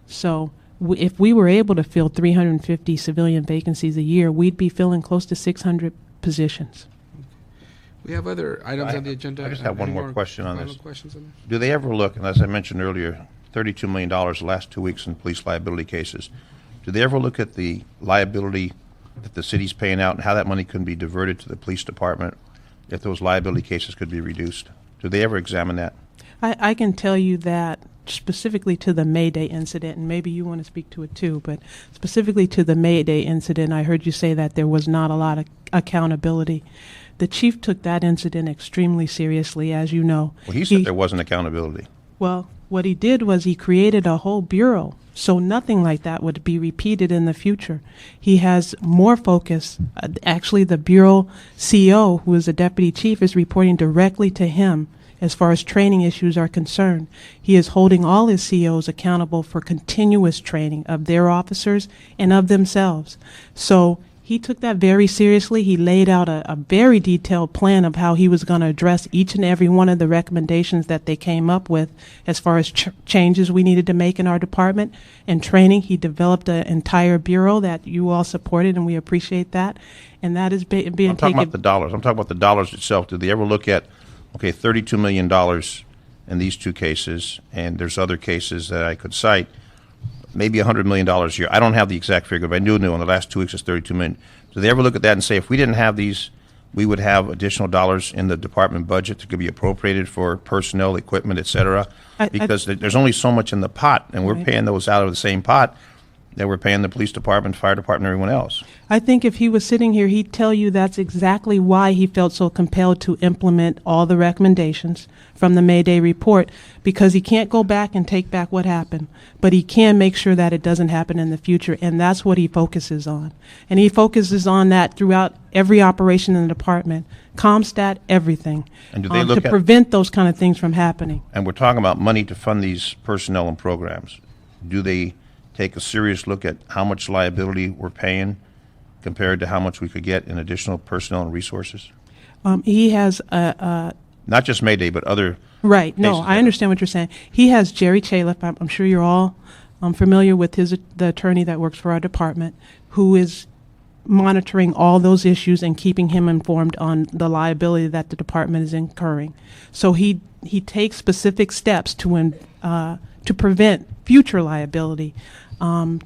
So if we were able to fill 350 civilian vacancies a year, we'd be filling close to 600 positions. We have other items on the agenda. I just have one more question on this. Questions on this? Do they ever look, and as I mentioned earlier, $32 million the last 2 weeks in police liability cases, do they ever look at the liability that the city's paying out and how that money can be diverted to the police department if those liability cases could be reduced? Do they ever examine that? I can tell you that specifically to the May Day incident, and maybe you want to speak to it too, but specifically to the May Day incident, I heard you say that there was not a lot of accountability. The chief took that incident extremely seriously, as you know. Well, he said there wasn't accountability. Well, what he did was he created a whole bureau, so nothing like that would be repeated in the future. He has more focus. Actually, the bureau CEO, who is a deputy chief, is reporting directly to him as far as training issues are concerned. He is holding all his CEOs accountable for continuous training of their officers and of themselves. So he took that very seriously. He laid out a very detailed plan of how he was going to address each and every one of the recommendations that they came up with as far as changes we needed to make in our department and training. He developed an entire bureau that you all supported, and we appreciate that. And that is being taken. I'm talking about the dollars. I'm talking about the dollars itself. Did they ever look at, okay, $32 million, in these two cases, and there's other cases that I could cite, maybe $100 million a year. I don't have the exact figure, but I do know in the last 2 weeks it's $32 million. Do they ever look at that and say, if we didn't have these, we would have additional dollars in the department budget that could be appropriated for personnel, equipment, et cetera? Because there's only so much in the pot, and we're paying those out of the same pot that we're paying the police department, fire department, and everyone else. I think if he was sitting here, he'd tell you that's exactly why he felt so compelled to implement all the recommendations from the May Day report, because he can't go back and take back what happened, but he can make sure that it doesn't happen in the future, and that's what he focuses on. And he focuses on that throughout every operation in the department, ComStat, everything, And do they look to at, prevent those kind of things from happening. and we're talking about money to fund these personnel and programs. Do they take a serious look at how much liability we're paying compared to how much we could get in additional personnel and resources? He has a Not just Mayday, but other. right. No, cases I understand what you're saying. He has Jerry Chaliff. I'm sure you're all familiar with the attorney that works for our department, who is monitoring all those issues and keeping him informed on the liability that the department is incurring. So he takes specific steps to prevent future liability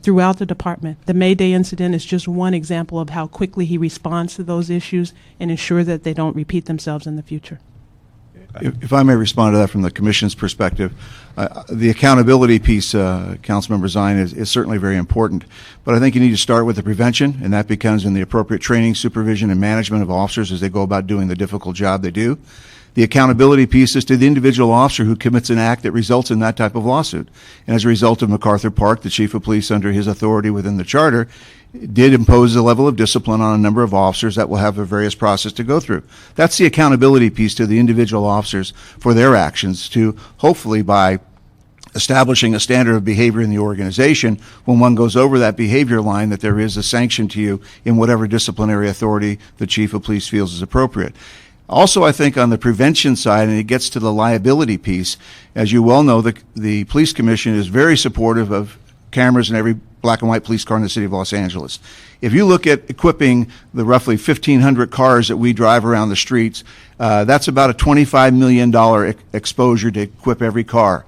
throughout the department. The May Day incident is just one example of how quickly he responds to those issues and ensure that they don't repeat themselves in the future. If I may respond to that from the Commission's perspective, the accountability piece, Councilmember Zine, is certainly very important. But I think you need to start with the prevention, and that becomes in the appropriate training, supervision, and management of officers as they go about doing the difficult job they do. The accountability piece is to the individual officer who commits an act that results in that type of lawsuit. And as a result of MacArthur Park, the chief of police, under his authority within the charter, did impose a level of discipline on a number of officers that will have a various process to go through. That's the accountability piece to the individual officers for their actions, to hopefully, by establishing a standard of behavior in the organization, when one goes over that behavior line, that there is a sanction to you in whatever disciplinary authority the chief of police feels is appropriate. Also, I think on the prevention side, and it gets to the liability piece, as you well know, the Police Commission is very supportive of cameras in every black and white police car in the city of Los Angeles. If you look at equipping the roughly 1,500 cars that we drive around the streets, that's about a $25 million exposure to equip every car.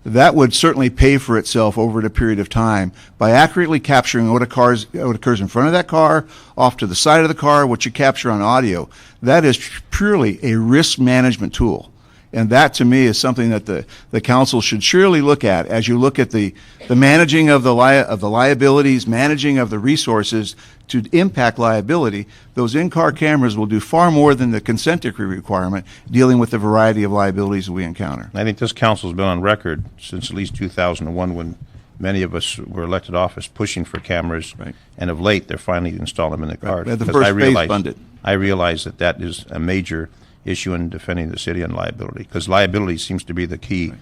That would certainly pay for itself over a period of time by accurately capturing what occurs in front of that car, off to the side of the car, what you capture on audio. That is purely a risk management tool. And that, to me, is something that the council should surely look at as you look at the managing of the liabilities, managing of the resources to impact liability. Those in-car cameras will do far more than the consent decree requirement dealing with the variety of liabilities that we encounter. I think this council's been on record since at least 2001, when many of us were elected office, pushing for cameras. Right. And of late, they're finally installing them in the cars. Right. The Because first phase funded. I realize that is a major issue in defending the city on liability, because liability seems to be the key. Right.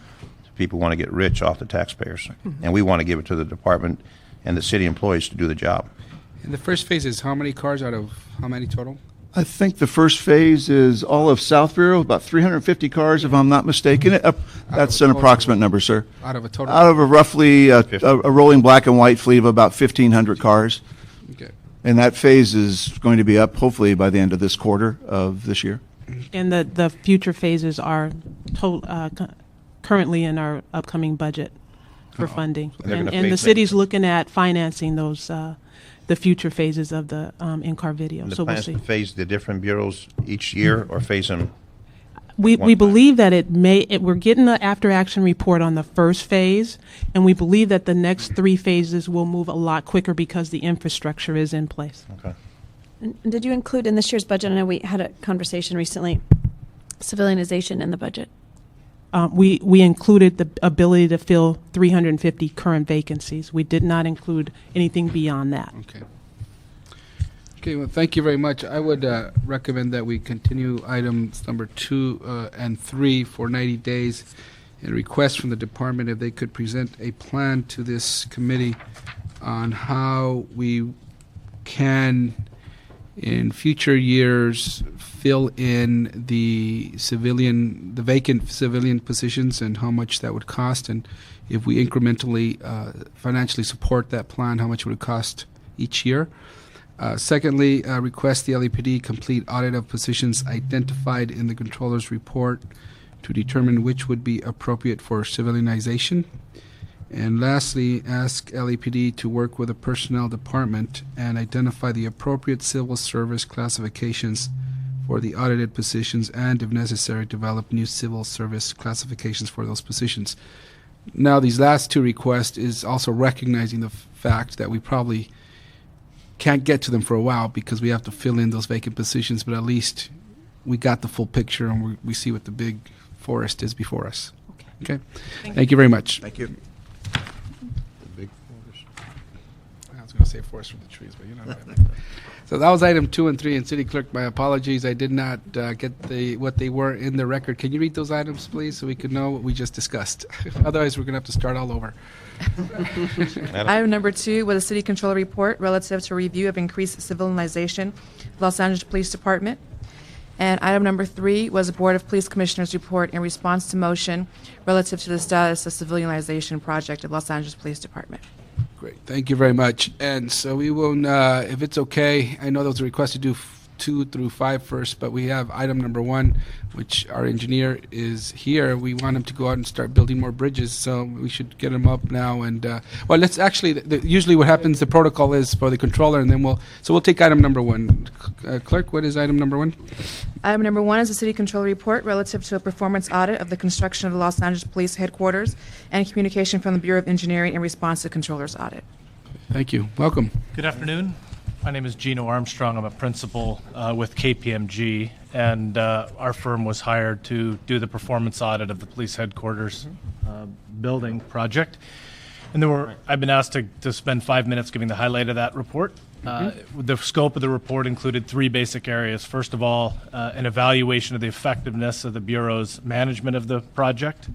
People want to get rich off the taxpayers, and we want to give it to the department and the city employees to do the job. And the first phase is how many cars out of how many total? I think the first phase is all of South Bureau, about 350 cars, if I'm not mistaken. That's an approximate number, sir. Out of a total? Out of a roughly a rolling black and white fleet of about 1,500 cars. Okay. And that phase is going to be up, hopefully, by the end of this quarter of this year. And the future phases are currently in our upcoming budget for funding. they're gonna And the phase city's looking at financing those, the future phases of the in-car video. And the So we'll plans see. to phase the different bureaus each year, or phase them? We one time. believe that we're getting the after-action report on the first phase, and we believe that the next 3 phases will move a lot quicker because the infrastructure is in place. Okay. And did you include in this year's budget, I know we had a conversation recently, civilianization in the budget? We included the ability to fill 350 current vacancies. We did not include anything beyond that. Okay. Okay, well, thank you very much. I would recommend that we continue items number 2 and 3 for 90 days, and request from the department if they could present a plan to this committee on how we can, in future years, fill in the vacant civilian positions, and how much that would cost, and if we incrementally financially support that plan, how much would it cost each year. Secondly, request the LAPD complete audit of positions identified in the controller's report to determine which would be appropriate for civilianization. And lastly, ask LAPD to work with the personnel department and identify the appropriate civil service classifications for the audited positions and, if necessary, develop new civil service classifications for those positions. Now, these last two requests is also recognizing the fact that we probably can't get to them for a while because we have to fill in those vacant positions, but at least we got the full picture and we see what the big forest is before us. Okay? Thank you very much. Thank you. I was going to say forest from the trees, but you know. So that was item 2 and 3. And City Clerk, my apologies. I did not get what they were in the record. Can you read those items, please, so we could know what we just discussed? Otherwise, we're going to have to start all over. Item number 2 was a City Controller report relative to review of increased civilization, Los Angeles Police Department. And item number 3 was a Board of Police Commissioners report in response to motion relative to the status of civilianization project at Los Angeles Police Department. Great. Thank you very much. And so we will, if it's okay, I know there was a request to do 2 through 5 first, but we have item number 1, which our engineer is here. We want him to go out and start building more bridges, so we should get him up now. And well, let's actually. Usually, what happens, the protocol is for the controller, and then we'll take item number 1. Clerk, what is item number 1? Item number 1 is a City Controller report relative to a performance audit of the construction of the Los Angeles Police Headquarters and communication from the Bureau of Engineering in response to the Controller's audit. Thank you. Welcome. Good afternoon. My name is Gino Armstrong. I'm a principal with KPMG, and our firm was hired to do the performance audit of the police headquarters building project. And I've been asked to spend 5 minutes giving the highlight of that report. The scope of the report included 3 basic areas. First of all, an evaluation of the effectiveness of the Bureau's management of the project.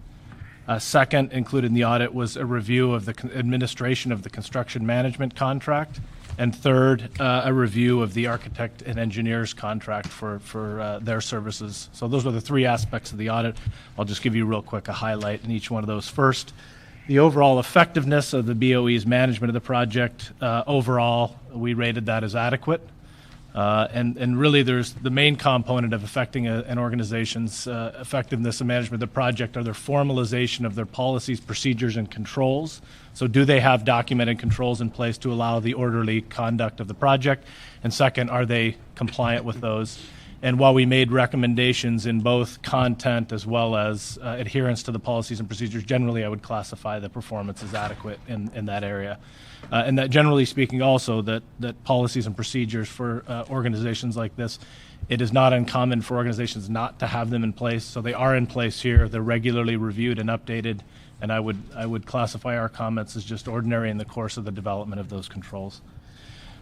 Second, included in the audit was a review of the administration of the construction management contract. And third, a review of the architect and engineer's contract for their services. So those were the 3 aspects of the audit. I'll just give you real quick a highlight in each one of those. First, the overall effectiveness of the BOE's management of the project. Overall, we rated that as adequate. And really, there's the main component of affecting an organization's effectiveness and management of the project are their formalization of their policies, procedures, and controls. So do they have documented controls in place to allow the orderly conduct of the project? And second, are they compliant with those? And while we made recommendations in both content as well as adherence to the policies and procedures, generally I would classify the performance as adequate in that area. And that generally speaking also that policies and procedures for organizations like this, it is not uncommon for organizations not to have them in place. So they are in place here. They're regularly reviewed and updated. And I would classify our comments as just ordinary in the course of the development of those controls.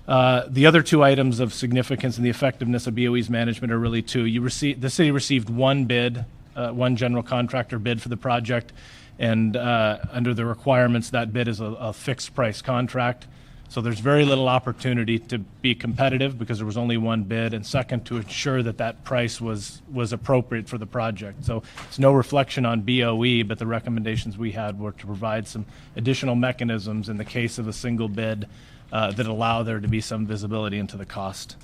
The other 2 items of significance in the effectiveness of BOE's management are really 2. The city received 1 bid, 1 general contractor bid for the project, and under the requirements, that bid is a fixed price contract. So there's very little opportunity to be competitive because there was only 1 bid, and second, to ensure that price was appropriate for the project. So it's no reflection on BOE, but the recommendations we had were to provide some additional mechanisms in the case of a single bid that allow there to be some visibility into the cost.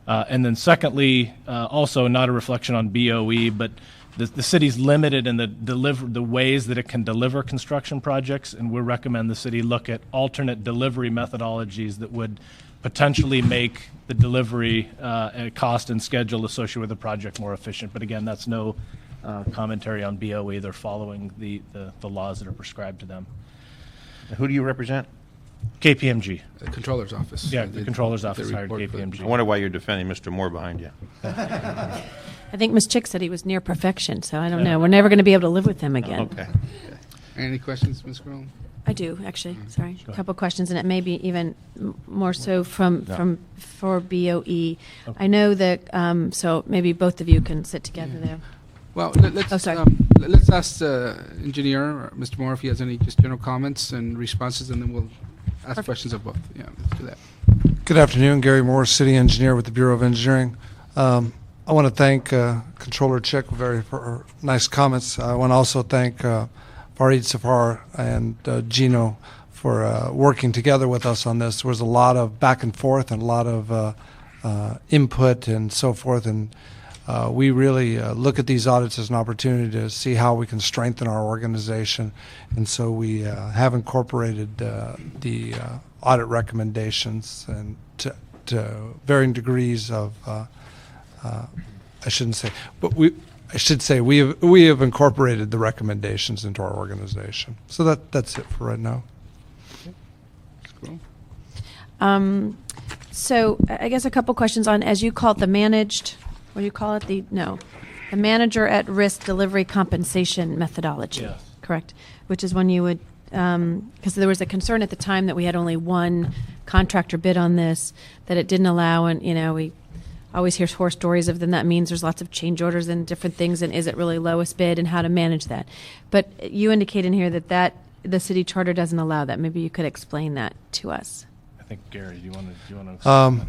And then secondly, also not a reflection on BOE, but the city's limited in the ways that it can deliver construction projects, and we recommend the city look at alternate delivery methodologies that would potentially make the delivery cost and schedule associated with the project more efficient. But again, that's no commentary on BOE. They're following the laws that are prescribed to them. Who do you represent? KPMG. The Controller's Office. Yeah, the Controller's Office hired KPMG. I wonder why you're defending Mr. Moore behind you. I think Ms. Chick said he was near perfection, so I don't know. We're never going to be able to live with him again. Okay. Any questions, Ms. Grohl? I do, actually. Sorry. A couple questions, and it may be even more so for BOE. Okay. I know that, so maybe both of you can sit together there. Well, let's ask the engineer, Mr. Moore, if he has any just general comments and responses, and then we'll ask questions of both. Yeah, let's do that. Good afternoon. Gary Moore, City Engineer with the Bureau of Engineering. I want to thank Controller Chick for her nice comments. I want to also thank Farid Safar and Gino for working together with us on this. There was a lot of back and forth and a lot of input and so forth, and we really look at these audits as an opportunity to see how we can strengthen our organization, and so we have incorporated the audit recommendations and to varying degrees of. I shouldn't say, but I should say we have incorporated the recommendations into our organization. So that's it for right now. So I guess a couple questions on, as you call it, the managed, what do you call it? The manager at risk delivery compensation methodology. Yes. Correct. Which is when you would, because there was a concern at the time that we had only one contractor bid on this, that it didn't allow, and we always hear horror stories of them. That means there's lots of change orders and different things, and is it really lowest bid, and how to manage that. But you indicate in here that the city charter doesn't allow that. Maybe you could explain that to us. I think, Gary, do you want to?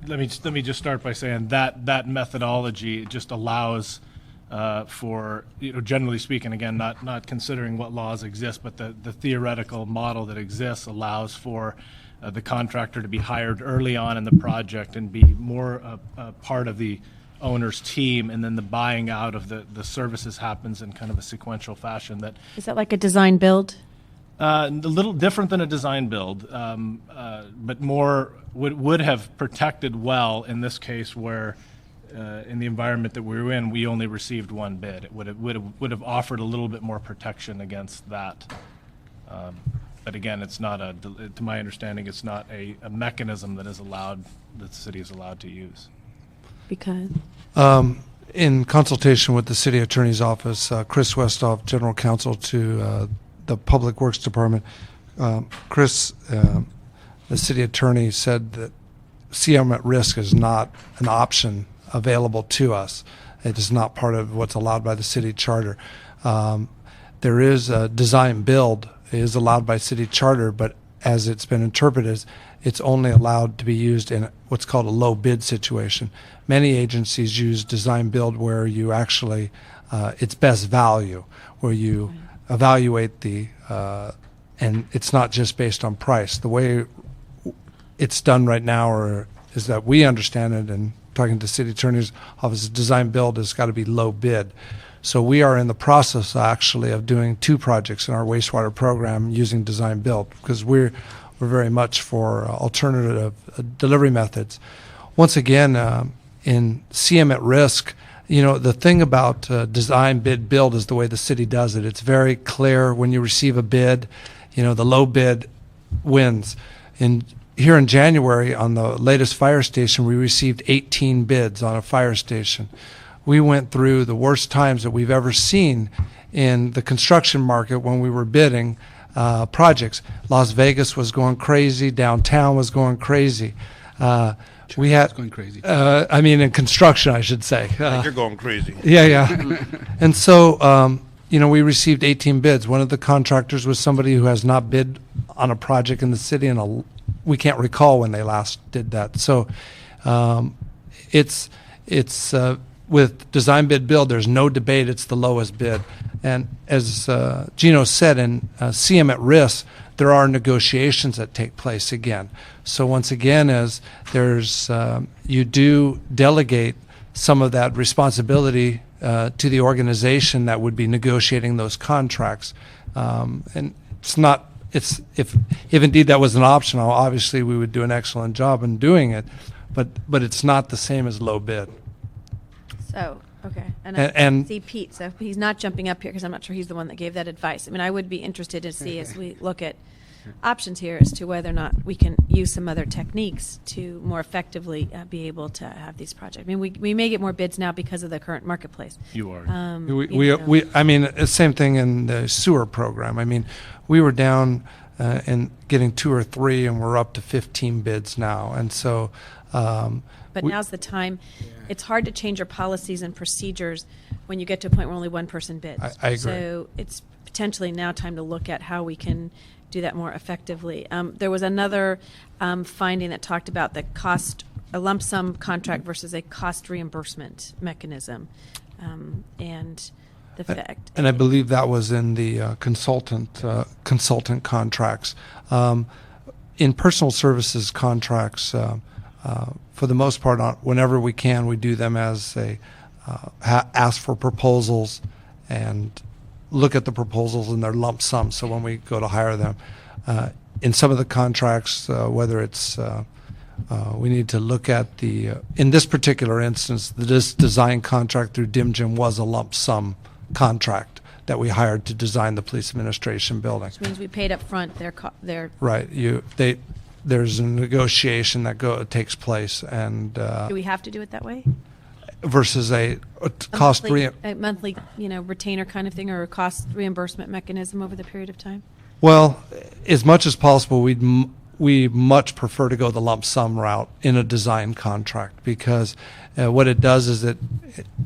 Let me just start by saying that methodology just allows for, generally speaking, again, not considering what laws exist, but the theoretical model that exists allows for the contractor to be hired early on in the project and be more a part of the owner's team, and then the buying out of the services happens in kind of a sequential fashion. Is that like a design build? A little different than a design build, but more would have protected well in this case, where in the environment that we were in, we only received one bid. It would have offered a little bit more protection against that. But again, it's not to my understanding, it's not a mechanism that the city is allowed to use. Because? In consultation with the city attorney's office, Chris Westhoff, general counsel to the Public Works Department, Chris, the city attorney, said that CM at risk is not an option available to us. It is not part of what's allowed by the city charter. There is a design build is allowed by city charter, but as it's been interpreted, it's only allowed to be used in what's called a low bid situation. Many agencies use design build where you actually, it's best value, where you evaluate and it's not just based on price. The way it's done right now is that we understand it, and talking to city attorney's office, design build has got to be low bid. So we are in the process actually of doing 2 projects in our wastewater program using design build, because we're very much for alternative delivery methods. Once again, in CM at risk, the thing about design bid build is the way the city does it. It's very clear when you receive a bid, the low bid wins. Here in January on the latest fire station, we received 18 bids on a fire station. We went through the worst times that we've ever seen in the construction market when we were bidding projects. Las Vegas was going crazy. Downtown was going crazy. We had going crazy. In construction, I should say. You're going crazy. Yeah. And so, we received 18 bids. One of the contractors was somebody who has not bid on a project in the city, and we can't recall when they last did that. So, it's with design bid build, there's no debate. It's the lowest bid. And as Gino said, in CM at risk, there are negotiations that take place again. So once again, as there's you do delegate some of that responsibility to the organization that would be negotiating those contracts. And if indeed that was an option, obviously we would do an excellent job in doing it, but it's not the same as low bid. So, okay. And I see Pete, so he's not jumping up here because I'm not sure he's the one that gave that advice. I would be interested to see, as we look at options here, as to whether or not we can use some other techniques to more effectively be able to have these projects. We may get more bids now because of the current marketplace. You are. Same thing in the sewer program. We were down and getting 2 or 3, and we're up to 15 bids now. And so... But now's the time. It's hard to change your policies and procedures when you get to a point where only one person bids. I agree. So it's potentially now time to look at how we can do that more effectively. There was another finding that talked about the cost, a lump sum contract versus a cost reimbursement mechanism, and the fact. And I believe that was in the consultant contracts. In personal services contracts, for the most part, whenever we can, we do them as a ask for proposals and look at the proposals in their lump sum. So when we go to hire them, in some of the contracts, whether it's we need to look at in this particular instance, this design contract through DimGem was a lump sum contract that we hired to design the police administration building. Which means we paid up front their Right. There's a negotiation that takes place, and do we have to do it that way? versus a cost a monthly, retainer kind of thing, or a cost reimbursement mechanism over the period of time? Well, as much as possible, we much prefer to go the lump sum route in a design contract, because what it does is it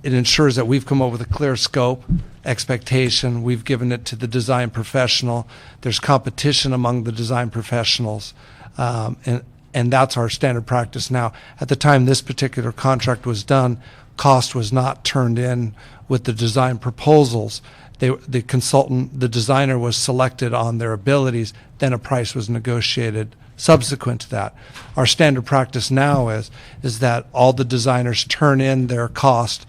ensures that we've come up with a clear scope, expectation, we've given it to the design professional, there's competition among the design professionals, and that's our standard practice now. At the time this particular contract was done, cost was not turned in with the design proposals. The consultant, the designer, was selected on their abilities, then a price was negotiated subsequent to that. Our standard practice now is that all the designers turn in their cost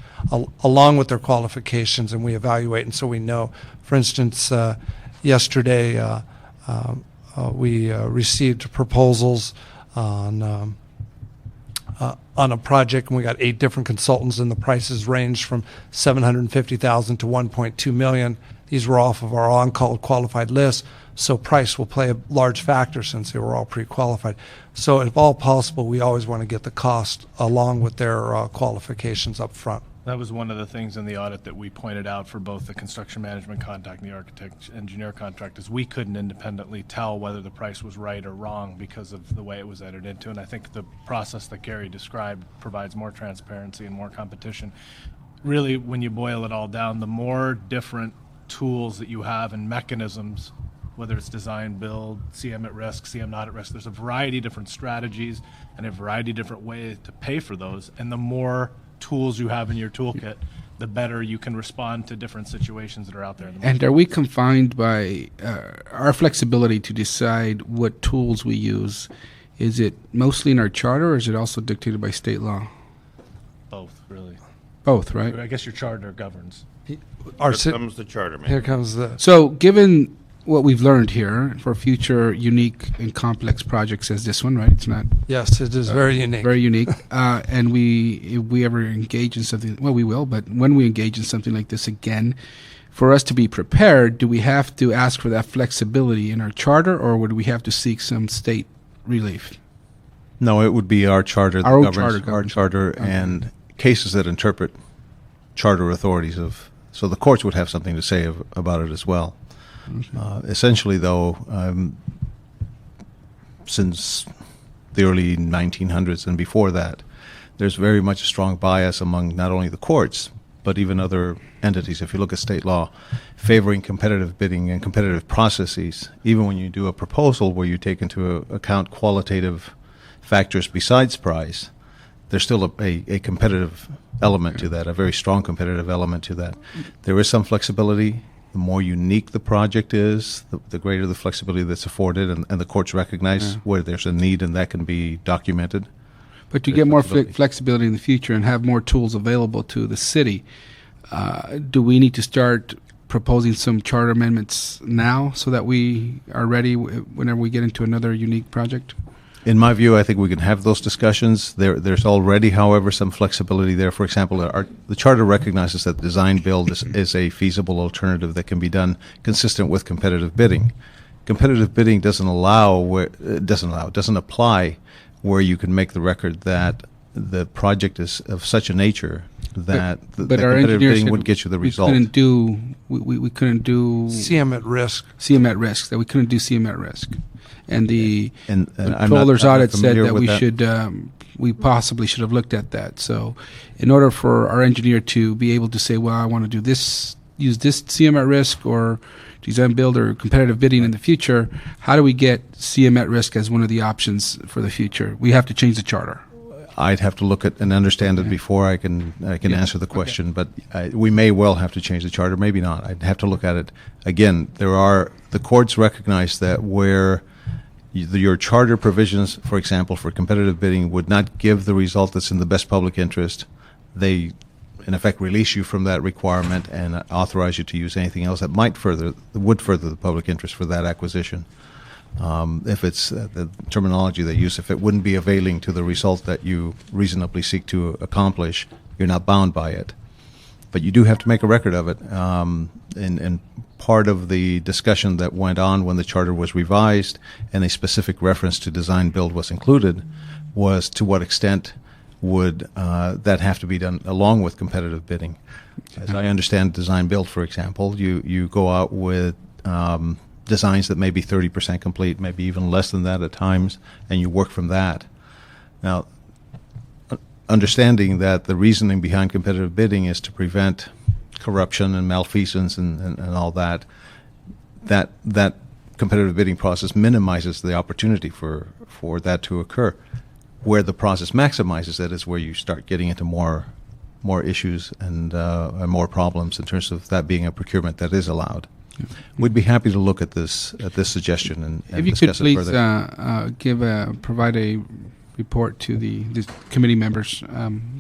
along with their qualifications, and we evaluate, and so we know. For instance, yesterday we received proposals on a project, and we got 8 different consultants, and the prices ranged from $750,000 to $1.2 million. These were off of our on-call qualified list, so price will play a large factor since they were all pre-qualified. So if all possible, we always want to get the cost along with their qualifications up front. That was one of the things in the audit that we pointed out for both the construction management contract and the architect engineer contract, is we couldn't independently tell whether the price was right or wrong because of the way it was entered into. And I think the process that Gary described provides more transparency and more competition. Really, when you boil it all down, the more different tools that you have and mechanisms, whether it's design, build, CM at risk, CM not at risk, there's a variety of different strategies and a variety of different ways to pay for those. And the more tools you have in your toolkit, the better you can respond to different situations that are out there in the market. And are we confined by our flexibility to decide what tools we use? Is it mostly in our charter, or is it also dictated by state law? Both, really. Both, right? I guess your charter governs. Here comes the charter, man. Here comes the... So given what we've learned here for future unique and complex projects as this one, right? It's not... Yes, it is very unique. Very unique. And if we ever engage in something, well, we will, but when we engage in something like this again, for us to be prepared, do we have to ask for that flexibility in our charter, or would we have to seek some state relief? No, it would be our charter that Our own governs charter our governs. charter and cases that interpret charter authorities of. So the courts would have something to say about it as well. Essentially, though, since the early 1900s and before that, there's very much a strong bias among not only the courts, but even other entities. If you look at state law, favoring competitive bidding and competitive processes, even when you do a proposal where you take into account qualitative factors besides price, there's still a competitive element to that, a very strong competitive element to that. There is some flexibility. The more unique the project is, the greater the flexibility that's afforded, and the courts recognize where there's a need, and that can be documented. But to get more flexibility in the future and have more tools available to the city, do we need to start proposing some charter amendments now so that we are ready whenever we get into another unique project? In my view, I think we can have those discussions. There's already, however, some flexibility there. For example, the Charter recognizes that design build is a feasible alternative that can be done consistent with competitive bidding. Competitive bidding doesn't apply where you can make the record that the project is of such a nature that but our competitive engineers bidding would get you the result. We couldn't do CM at risk. CM at risk. That we couldn't do CM at risk. And the And I'm not- controller's I'm not audit said familiar that with we possibly should have looked at that. So in order for our engineer to be able to say, well, I want to do this, use this CM at risk or design build or competitive bidding in the future, how do we get CM at risk as one of the options for the future? We have to change the charter. I'd have to look at and understand it before I can answer the question. But we may well have to change the charter, maybe not. I'd have to look at it again. The courts recognize that where Your charter provisions, for example, for competitive bidding would not give the result that's in the best public interest. They, in effect, release you from that requirement and authorize you to use anything else that would further the public interest for that acquisition. If it's the terminology they use, if it wouldn't be availing to the result that you reasonably seek to accomplish, you're not bound by it. But you do have to make a record of it. And part of the discussion that went on when the charter was revised and a specific reference to design build was included was to what extent would that have to be done along with competitive bidding. As I understand design build, for example, you go out with designs that may be 30% complete, maybe even less than that at times, and you work from that. Now, understanding that the reasoning behind competitive bidding is to prevent corruption and malfeasance and all that competitive bidding process minimizes the opportunity for that to occur. Where the process maximizes it is where you start getting into more issues and more problems in terms of that being a procurement that is allowed. We'd be happy to look at this suggestion and if you could discuss it please further. provide a report to the committee members.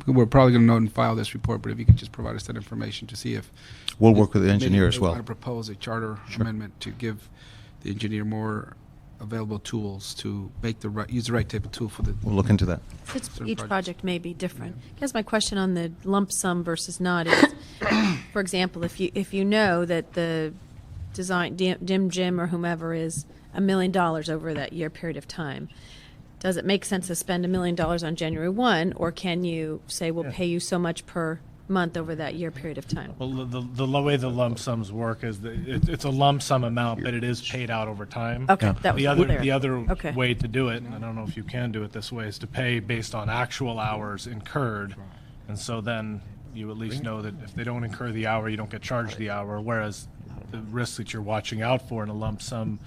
We're probably going to note and file this report, but if you could just provide us that information to see if We'll work with the engineer as well. Want to propose a charter amendment to give the engineer more available tools to make use the right type of tool for the. We'll look into that. Each project may be different. I guess my question on the lump sum versus not is, for example, if you know that the design Jim or whomever is $1 million over that year period of time, does it make sense to spend $1 million on January 1, or can you say we'll pay you so much per month over that year period of time? Well, the way the lump sums work is that it's a lump sum amount, but it is paid out over time. Okay, that was clear. The other way to do it, and I don't know if you can do it this way, is to pay based on actual hours incurred, and so then you at least know that if they don't incur the hour, you don't get charged the hour, whereas the risk that you're watching out for in a lump sum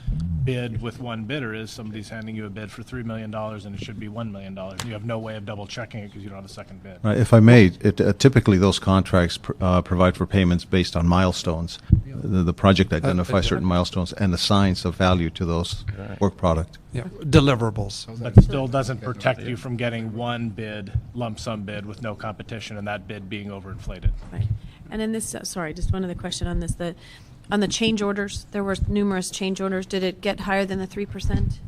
bid with one bidder is somebody's handing you a bid for $3 million and it should be $1 million. You have no way of double checking it because you don't have a second bid. If I may, typically those contracts provide for payments based on milestones. The project identifies certain milestones and assigns a value to those work product. Yeah, deliverables. But still doesn't protect you from getting one bid, lump sum bid, with no competition and that bid being overinflated. Right. And in this, sorry, just one other question on this. On the change orders, there were numerous change orders. Did it get higher than the 3%?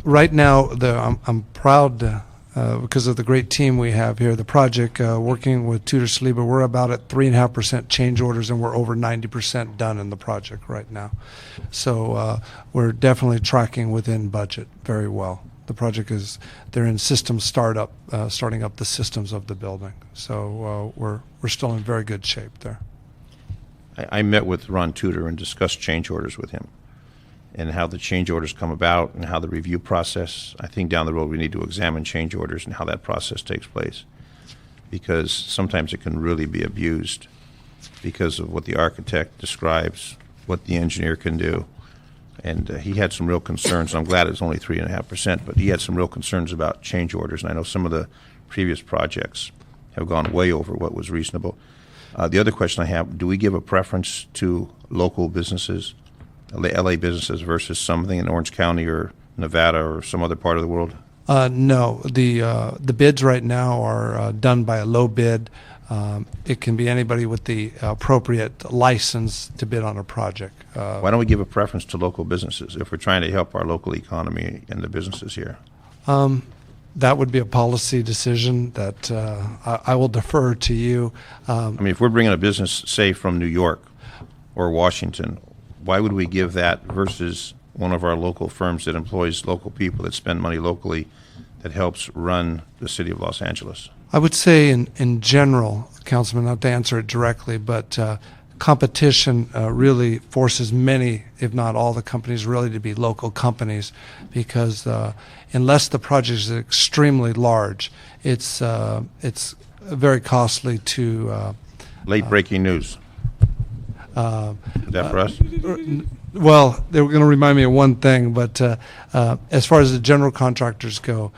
Right now, I'm proud because of the great team we have here. The project, working with Tudor Saliba, we're about at 3.5% change orders, and we're over 90% done in the project right now. So we're definitely tracking within budget very well. The project they're in system starting up the systems of the building. So we're still in very good shape there. I met with Ron Tudor and discussed change orders with him and how the change orders come about and how the review process. I think down the road we need to examine change orders and how that process takes place, because sometimes it can really be abused because of what the architect describes, what the engineer can do. And he had some real concerns. I'm glad it's only 3.5%, but he had some real concerns about change orders. And I know some of the previous projects have gone way over what was reasonable. The other question I have, do we give a preference to local businesses, LA businesses, versus something in Orange County or Nevada or some other part of the world? No. The bids right now are done by a low bid. It can be anybody with the appropriate license to bid on a project. Why don't we give a preference to local businesses if we're trying to help our local economy and the businesses here? That would be a policy decision that I will defer to you. I mean, if we're bringing a business, say, from New York or Washington, why would we give that versus one of our local firms that employs local people that spend money locally that helps run the city of Los Angeles? I would say in general, Councilman, not to answer it directly, but competition really forces many, if not all the companies, really to be local companies, because unless the project is extremely large, it's very costly to. Late breaking news. Is that for us? Well, they were going to remind me of one thing, but as far as the general contractors go,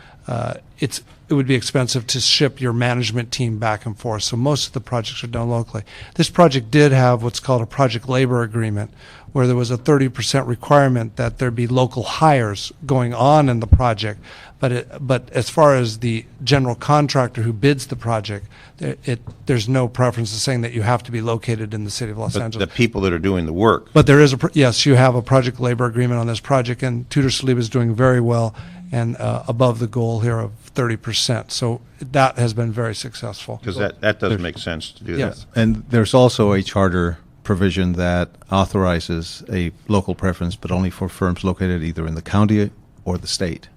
it's it would be expensive to ship your management team back and forth. So most of the projects are done locally. This project did have what's called a project labor agreement, where there was a 30% requirement that there be local hires going on in the project. But as far as the general contractor who bids the project, there's no preference to saying that you have to be located in the city of Los But Angeles. the people that are doing the work, But there is yes, you have a project labor agreement on this project, and Tudor Saliba is doing very well and above the goal here of 30%. So that has been very successful. because that does make sense to do Yes. that. And there's also a charter provision that authorizes a local preference, but only for firms located either in the county or the state.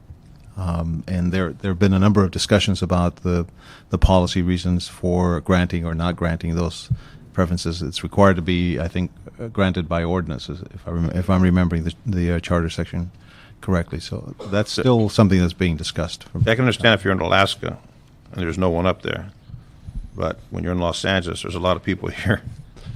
And there have been a number of discussions about the policy reasons for granting or not granting those preferences. It's required to be, I think, granted by ordinance, if I'm remembering the charter section correctly. So that's still something that's being discussed. I can understand if you're in Alaska and there's no one up there, but when you're in Los Angeles, there's a lot of people here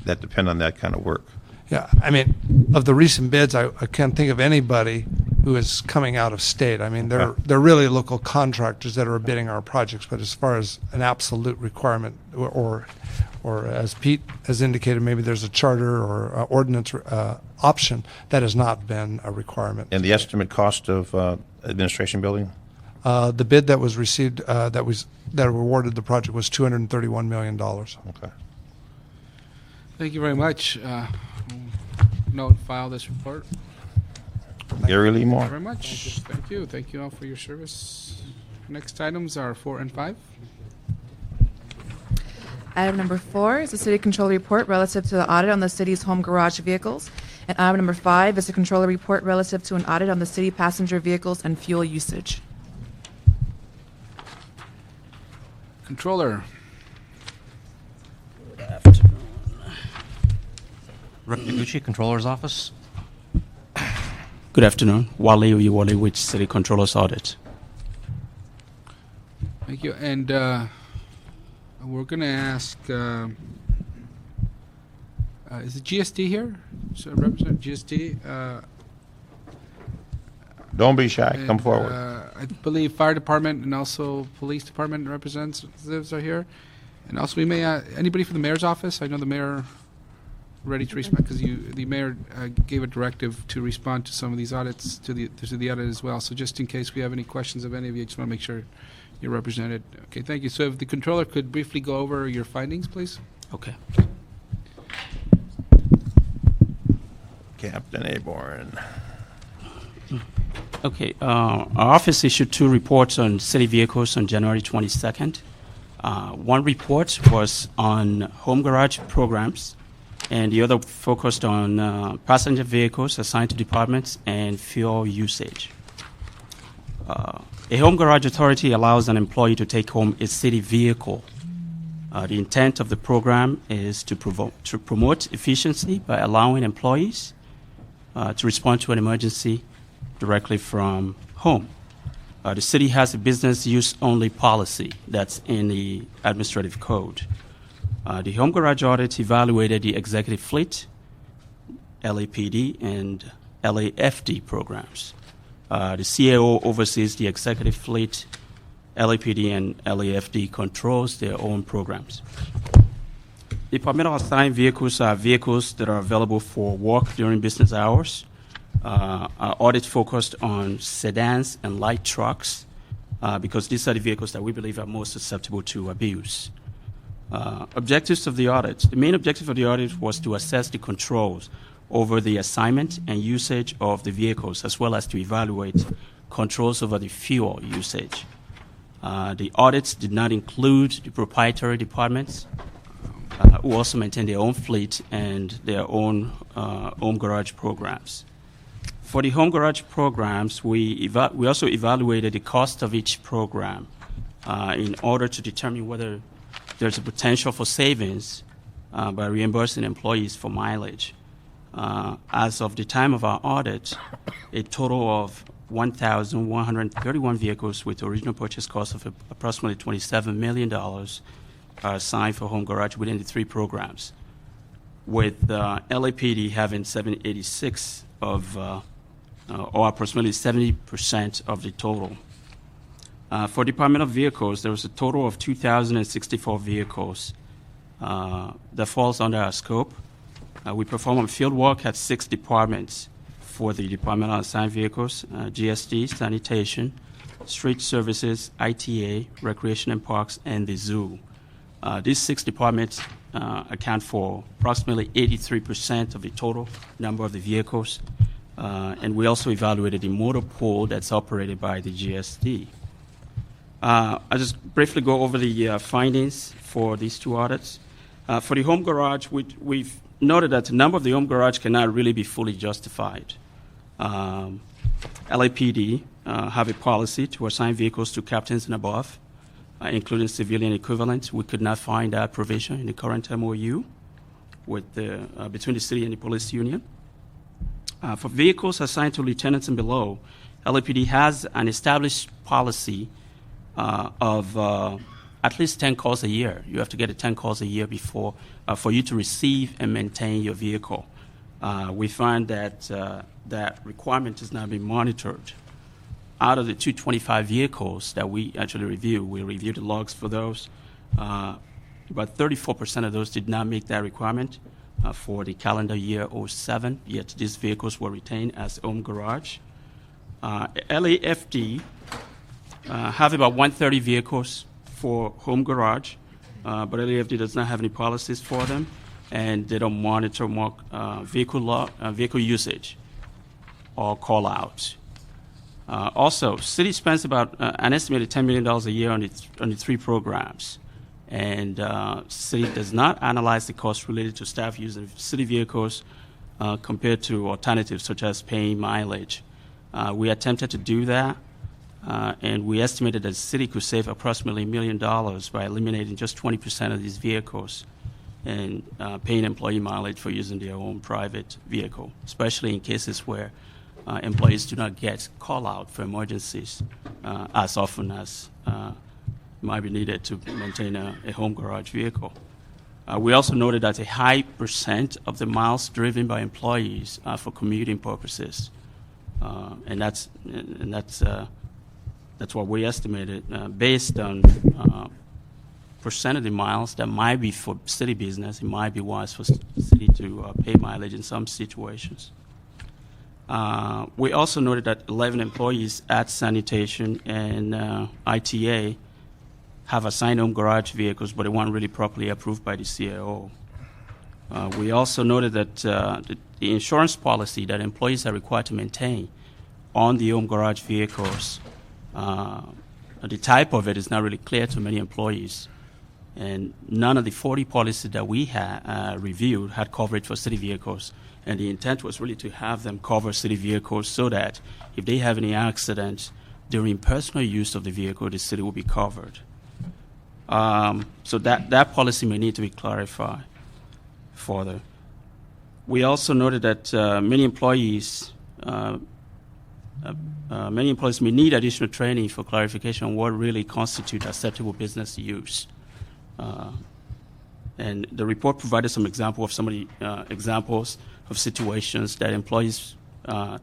that depend on that kind of work. Yeah, I mean, of the recent bids, I can't think of anybody who is coming out of state. I mean, they're really local contractors that are bidding our projects. But as far as an absolute requirement, or as Pete has indicated, maybe there's a charter or ordinance option, that has not been a requirement. And the estimate cost of administration building? The bid that was received, that awarded the project, was $231 million. Okay. Thank you very much. Note and file this report. Gary Lee Moore. Thank you very much. Thank you. Thank you all for your service. Next items are 4 and 5. Item number 4 is the City Controller Report relative to the audit on the city's home garage vehicles. And item number 5 is the Controller Report relative to an audit on the city passenger vehicles and fuel usage. Controller. Rick Noguchi, Controller's Office. Good afternoon. Wale Uyewole with City Controller's Audit. Thank you. And we're going to ask, is it GSD here? So Representative GSD? Don't be shy. Come forward. I believe Fire Department and also Police Department representatives are here. And also we may, anybody from the Mayor's Office? I know the Mayor ready to respond because the Mayor gave a directive to respond to some of these audits, to the audit as well. So just in case we have any questions of any of you, I just want to make sure you're represented. Okay, thank you. So if the Controller could briefly go over your findings, please. Okay. Captain Aborn. Okay. Our office issued 2 reports on city vehicles on January 22nd. One report was on home garage programs, and the other focused on passenger vehicles assigned to departments and fuel usage. A home garage authority allows an employee to take home a city vehicle. The intent of the program is to promote efficiency by allowing employees to respond to an emergency directly from home. The city has a business use only policy that's in the administrative code. The home garage audit evaluated the executive fleet, LAPD, and LAFD programs. The CAO oversees the executive fleet, LAPD and LAFD controls their own programs. Departmental assigned vehicles are vehicles that are available for work during business hours. Our audit focused on sedans and light trucks because these are the vehicles that we believe are most susceptible to abuse. Objectives of the audit. The main objective of the audit was to assess the controls over the assignment and usage of the vehicles, as well as to evaluate controls over the fuel usage. The audits did not include the proprietary departments, who also maintain their own fleet and their own home garage programs. For the home garage programs, we also evaluated the cost of each program in order to determine whether there's a potential for savings by reimbursing employees for mileage. As of the time of our audit, a total of 1,131 vehicles with original purchase cost of approximately $27 million are assigned for home garage within the 3 programs, with LAPD having 786 of, or approximately 70% of the total. For Department of Vehicles, there was a total of 2,064 vehicles that falls under our scope. We perform field work at 6 departments for the Department of Assigned Vehicles, GSD, Sanitation, Street Services, ITA, Recreation and Parks, and the Zoo. These 6 departments account for approximately 83% of the total number of the vehicles, and we also evaluated the motor pool that's operated by the GSD. I'll just briefly go over the findings for these 2 audits. For the home garage, we've noted that the number of the home garage cannot really be fully justified. LAPD have a policy to assign vehicles to captains and above, including civilian equivalents. We could not find that provision in the current MOU with between the city and the police union. For vehicles assigned to lieutenants and below, LAPD has an established policy of at least 10 calls a year. You have to get 10 calls a year before for you to receive and maintain your vehicle. We find that that requirement is now being monitored. Out of the 225 vehicles that we actually review, we reviewed the logs for those. About 34% of those did not meet that requirement for the calendar year 07, yet these vehicles were retained as home garage. LAFD have about 130 vehicles for home garage, but LAFD does not have any policies for them, and they don't monitor vehicle usage or call-outs. Also, city spends about an estimated $10 million a year on the 3 programs, and city does not analyze the costs related to staff using city vehicles compared to alternatives such as paying mileage. We attempted to do that, and we estimated that the city could save approximately $1 million by eliminating just 20% of these vehicles and paying employee mileage for using their own private vehicle, especially in cases where employees do not get call out for emergencies as often as might be needed to maintain a home garage vehicle. We also noted that a high percent of the miles driven by employees are for commuting purposes, and that's what we estimated based on percent of the miles that might be for city business. It might be wise for city to pay mileage in some situations. We also noted that 11 employees at Sanitation and ITA have assigned home garage vehicles, but they weren't really properly approved by the CAO. We also noted that the insurance policy that employees are required to maintain on the home garage vehicles, the type of it is not really clear to many employees. And none of the 40 policies that we had reviewed had coverage for city vehicles. And the intent was really to have them cover city vehicles so that if they have any accidents during personal use of the vehicle, the city will be covered. So that policy may need to be clarified further. We also noted that many employees may need additional training for clarification on what really constitutes acceptable business use. And the report provided some examples of situations that employees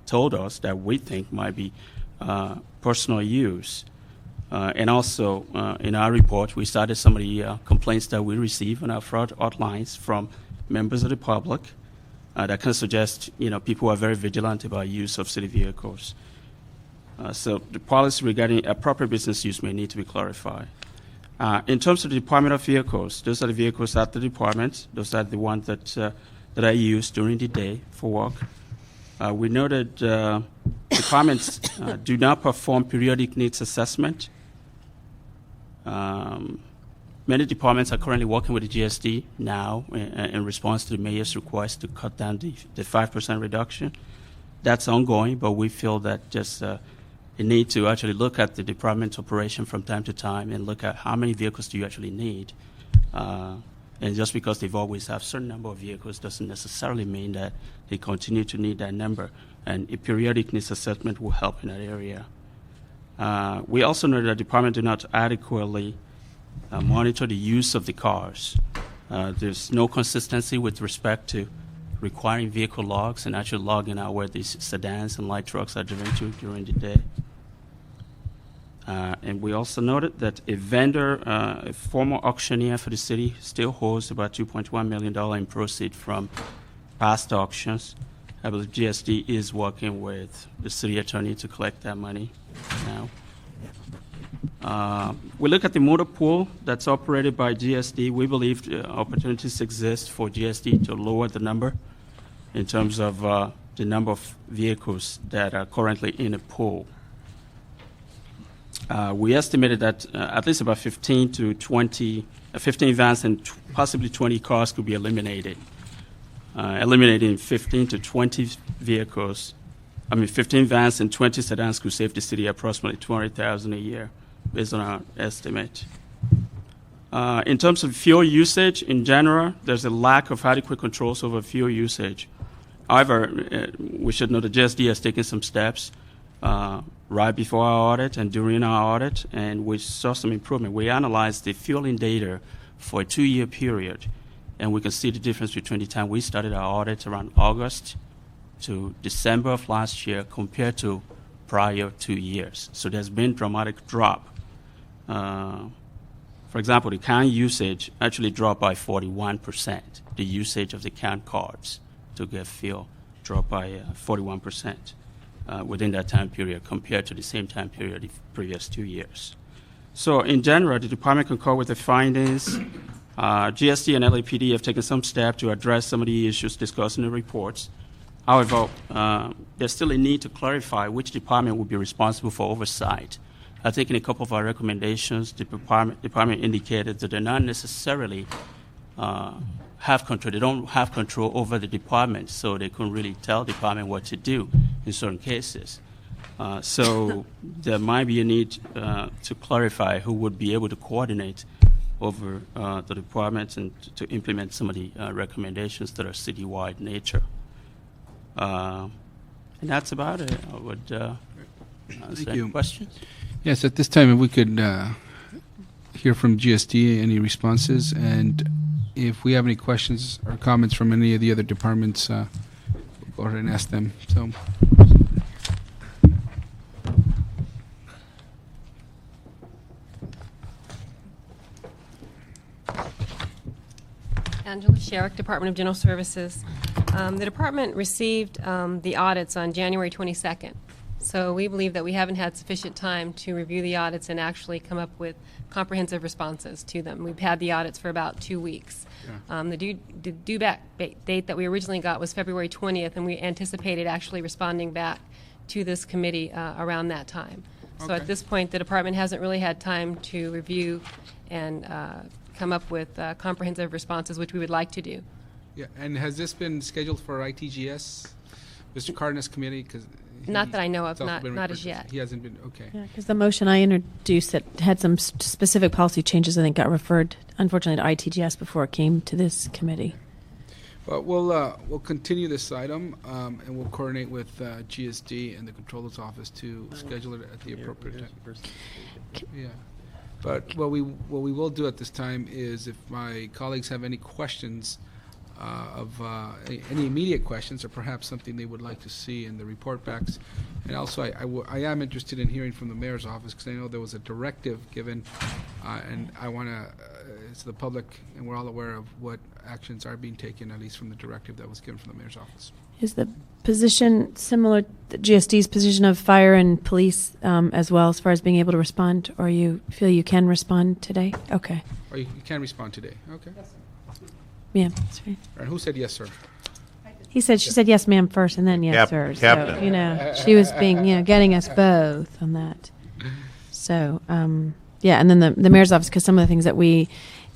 told us that we think might be personal use. And also, in our report, we cited some of the complaints that we received on our fraud hotlines from members of the public that kind of suggest, people are very vigilant about use of city vehicles. So the policy regarding appropriate business use may need to be clarified. In terms of the Department of Vehicles, those are the vehicles at the department. Those are the ones that I use during the day for work. We noted departments do not perform periodic needs assessment. Many departments are currently working with the GSD now in response to the mayor's request to cut down the 5% reduction. That's ongoing, but we feel that just a need to actually look at the department's operation from time to time and look at how many vehicles do you actually need. And just because they've always have a certain number of vehicles doesn't necessarily mean that they continue to need that number. And a periodic needs assessment will help in that area. We also know that the department do not adequately monitor the use of the cars. There's no consistency with respect to requiring vehicle logs and actually logging out where these sedans and light trucks are driven to during the day. And we also noted that a vendor, a former auctioneer for the city, still holds about $2.1 million in proceeds from past auctions. I believe GSD is working with the city attorney to collect that money now. We look at the motor pool that's operated by GSD. We believe opportunities exist for GSD to lower the number in terms of the number of vehicles that are currently in a pool. We estimated that at least about 15 vans and possibly 20 cars could be eliminated. Eliminating 15 to 20 vehicles, 15 vans and 20 sedans could save the city approximately $200,000 a year, based on our estimate. In terms of fuel usage, in general, there's a lack of adequate controls over fuel usage. However, we should know that GSD has taken some steps right before our audit and during our audit, and we saw some improvement. We analyzed the fueling data for a 2-year period, and we can see the difference between the time we started our audit around August to December of last year compared to prior 2 years. So there's been a dramatic drop. For example, the can usage actually dropped by 41%. The usage of the can cards to get fuel dropped by 41% within that time period compared to the same time period the previous 2 years. So in general, the department concur with the findings. GSD and LAPD have taken some steps to address some of the issues discussed in the reports. However, there's still a need to clarify which department will be responsible for oversight. I think in a couple of our recommendations, the department indicated that they're not necessarily have control. They don't have control over the department, so they couldn't really tell the department what to do in certain cases. So there might be a need to clarify who would be able to coordinate over the departments and to implement some of the recommendations that are citywide nature. And that's about it. I would answer any questions. Yes, at this time, if we could hear from GSD, any responses, and if we have any questions or comments from any of the other departments, we'll go ahead and ask them. So. Angela Sherrick, Department of General Services. The department received the audits on January 22nd. So we believe that we haven't had sufficient time to review the audits and actually come up with comprehensive responses to them. We've had the audits for about 2 weeks. Yeah. The due back date that we originally got was February 20th, and we anticipated actually responding back to this committee around that time. So at this point, the department hasn't really had time to review and come up with comprehensive responses, which we would like to do. Yeah, and has this been scheduled for ITGS, Mr. Cardenas committee? Not that I know of, not as yet. He hasn't been, okay. Yeah, because the motion I introduced that had some specific policy changes, I think, got referred, unfortunately, to ITGS before it came to this committee. Well, we'll continue this item, and we'll coordinate with GSD and the Controller's Office to schedule it at the appropriate time. Yeah. But what we will do at this time is, if my colleagues have any questions, any immediate questions, or perhaps something they would like to see in the report backs. And also, I am interested in hearing from the mayor's office, because I know there was a directive given, and I want to, it's the public, and we're all aware of what actions are being taken, at least from the directive that was given from the mayor's office. Is the position similar to GSD's position of fire and police as well, as far as being able to respond, or you feel you can respond today? Okay. Or you can respond today, okay. Yes, sir. Yeah, that's right. And who said yes, sir? She said yes, ma'am, first, and then yes, sir. Captain. So, she was being, getting us both on that. So, yeah, and then the mayor's office, because some of the things that we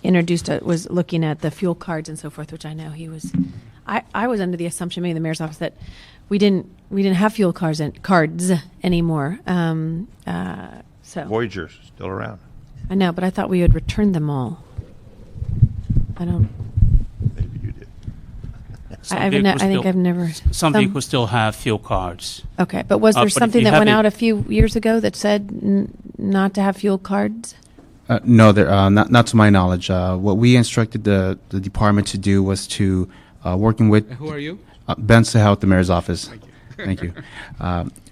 introduced was looking at the fuel cards and so forth, which I know he was. I was under the assumption, maybe the mayor's office, that we didn't have fuel cards anymore. So Voyager's still around. I know, but I thought we had returned them all. I don't. Maybe you did. I think I've never. Some vehicles still have fuel cards. Okay, but was there something that went out a few years ago that said not to have fuel cards? No, not to my knowledge. What we instructed the department to do was to working with. And who are you? Ben Sahel at the mayor's office. Thank you. Thank you.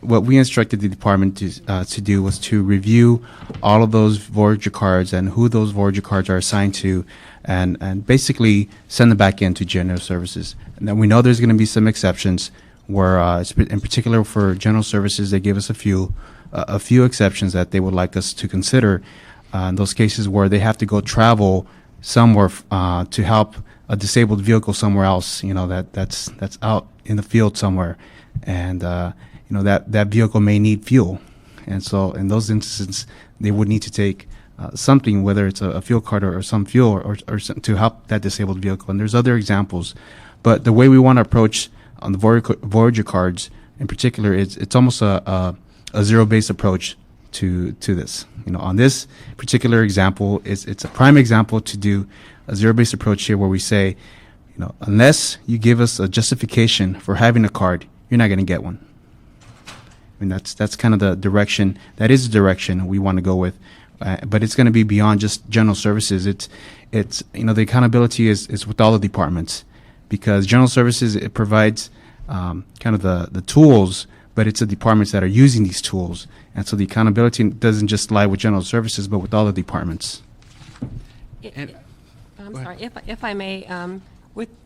What we instructed the department to do was to review all of those Voyager cards and who those Voyager cards are assigned to, and basically send them back into general services. And then we know there's going to be some exceptions where, in particular for general services, they gave us a few exceptions that they would like us to consider. In those cases where they have to go travel somewhere to help a disabled vehicle somewhere else, that's out in the field somewhere, and that vehicle may need fuel, and so in those instances they would need to take something, whether it's a fuel card or some fuel or to help that disabled vehicle. And there's other examples, but the way we want to approach on the Voyager cards in particular is it's almost a zero-based approach to this. On this particular example, it's a prime example to do a zero-based approach here, where we say, unless you give us a justification for having a card, you're not going to get one. I mean, that's kind of the direction. That is the direction we want to go with, but it's going to be beyond just general services. It's the accountability is with all the departments, because general services, it provides kind of the tools, but it's the departments that are using these tools. And so the accountability doesn't just lie with general services, but with all the departments. I'm sorry, if I may,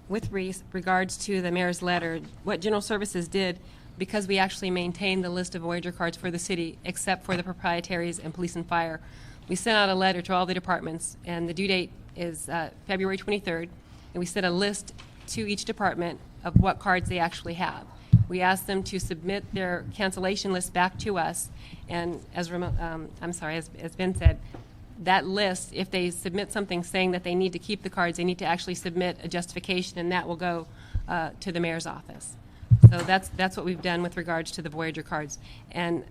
with regards to the mayor's letter, what general services did, because we actually maintained the list of Voyager cards for the city, except for the proprietaries and police and fire, we sent out a letter to all the departments, and the due date is February 23rd, and we sent a list to each department of what cards they actually have. We asked them to submit their cancellation list back to us, and as Ben said, that list, if they submit something saying that they need to keep the cards, they need to actually submit a justification, and that will go to the mayor's office. So that's what we've done with regards to the Voyager cards. And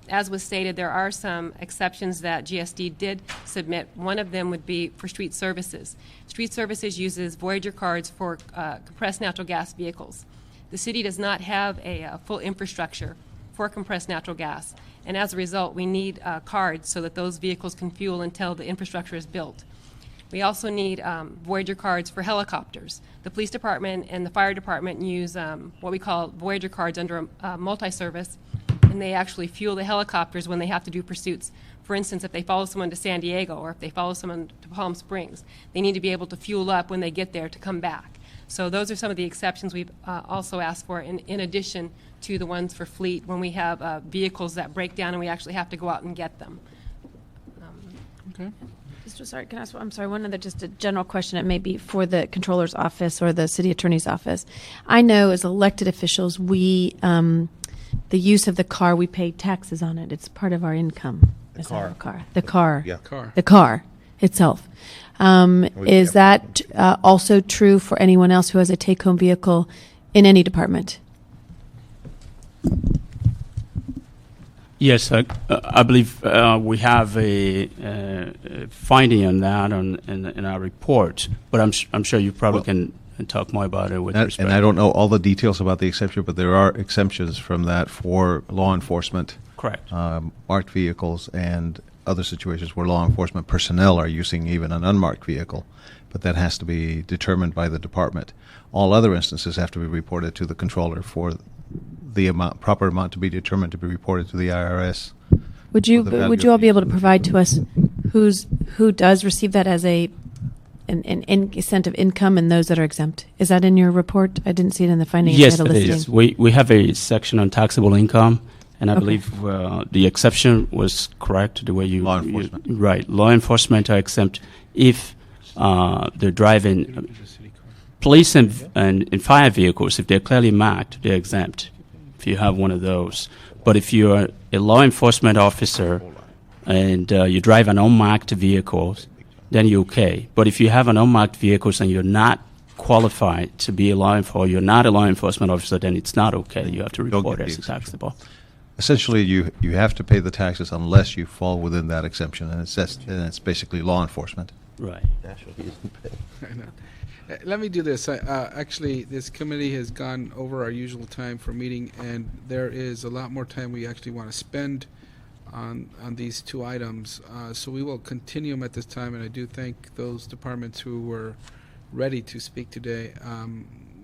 as was stated, there are some exceptions that GSD did submit. One of them would be for street services. Street services uses Voyager cards for compressed natural gas vehicles. The city does not have a full infrastructure for compressed natural gas, and as a result, we need cards so that those vehicles can fuel until the infrastructure is built. We also need Voyager cards for helicopters. The police department and the fire department use what we call Voyager cards under a multi-service, and they actually fuel the helicopters when they have to do pursuits. For instance, if they follow someone to San Diego or if they follow someone to Palm Springs, they need to be able to fuel up when they get there to come back. So those are some of the exceptions we've also asked for, in addition to the ones for fleet when we have vehicles that break down and we actually have to go out and get them. Okay. Sorry, can I ask? I'm sorry. One other, just a general question. It may be for the controller's office or the city attorney's office. I know as elected officials, we the use of the car, we pay taxes on it. It's part of our income. The car. Yeah. The car itself. Is that also true for anyone else who has a take-home vehicle in any department? Yes, I believe we have a finding on that in our report, but I'm sure you probably can talk more about it with respect. And I don't know all the details about the exception, but there are exemptions from that for law enforcement. Correct. Marked vehicles and other situations where law enforcement personnel are using even an unmarked vehicle, but that has to be determined by the department. All other instances have to be reported to the controller for the proper amount to be determined to be reported to the IRS. Would you all be able to provide to us who does receive that as an incentive income and those that are exempt? Is that in your report? I didn't see it in the findings. Yes, it is. We have a section on taxable income. And I believe the exception was correct, the way you... Law enforcement. Right. Law enforcement are exempt if they're driving... Police and fire vehicles, if they're clearly marked, they're exempt, if you have one of those. But if you're a law enforcement officer and you drive an unmarked vehicle, then you're okay. But if you have an unmarked vehicle and you're not qualified to be a law enforcement, you're not a law enforcement officer, then it's not okay. You have to report it as taxable. Essentially, you have to pay the taxes unless you fall within that exemption, and it's basically law enforcement. Right. I know. Let me do this. Actually, this committee has gone over our usual time for meeting, and there is a lot more time we actually want to spend on these two items. So we will continue them at this time, and I do thank those departments who were ready to speak today.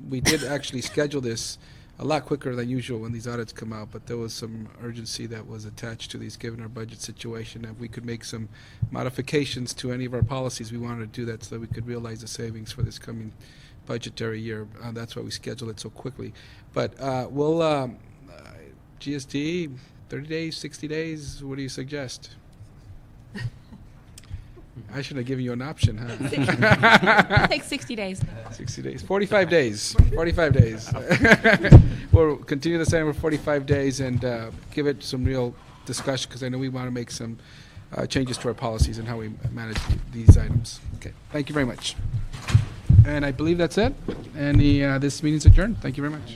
We did actually schedule this a lot quicker than usual when these audits come out, but there was some urgency that was attached to these given our budget situation. If we could make some modifications to any of our policies, we wanted to do that so that we could realize the savings for this coming budgetary year. That's why we scheduled it so quickly. But we'll, GST, 30 days, 60 days, what do you suggest? I should have given you an option, huh? Take 60 days. 60 days. 45 days. 45 days. We'll continue the same for 45 days and give it some real discussion, because I know we want to make some changes to our policies and how we manage these items. Okay. Thank you very much. And I believe that's it. And this meeting's adjourned. Thank you very much.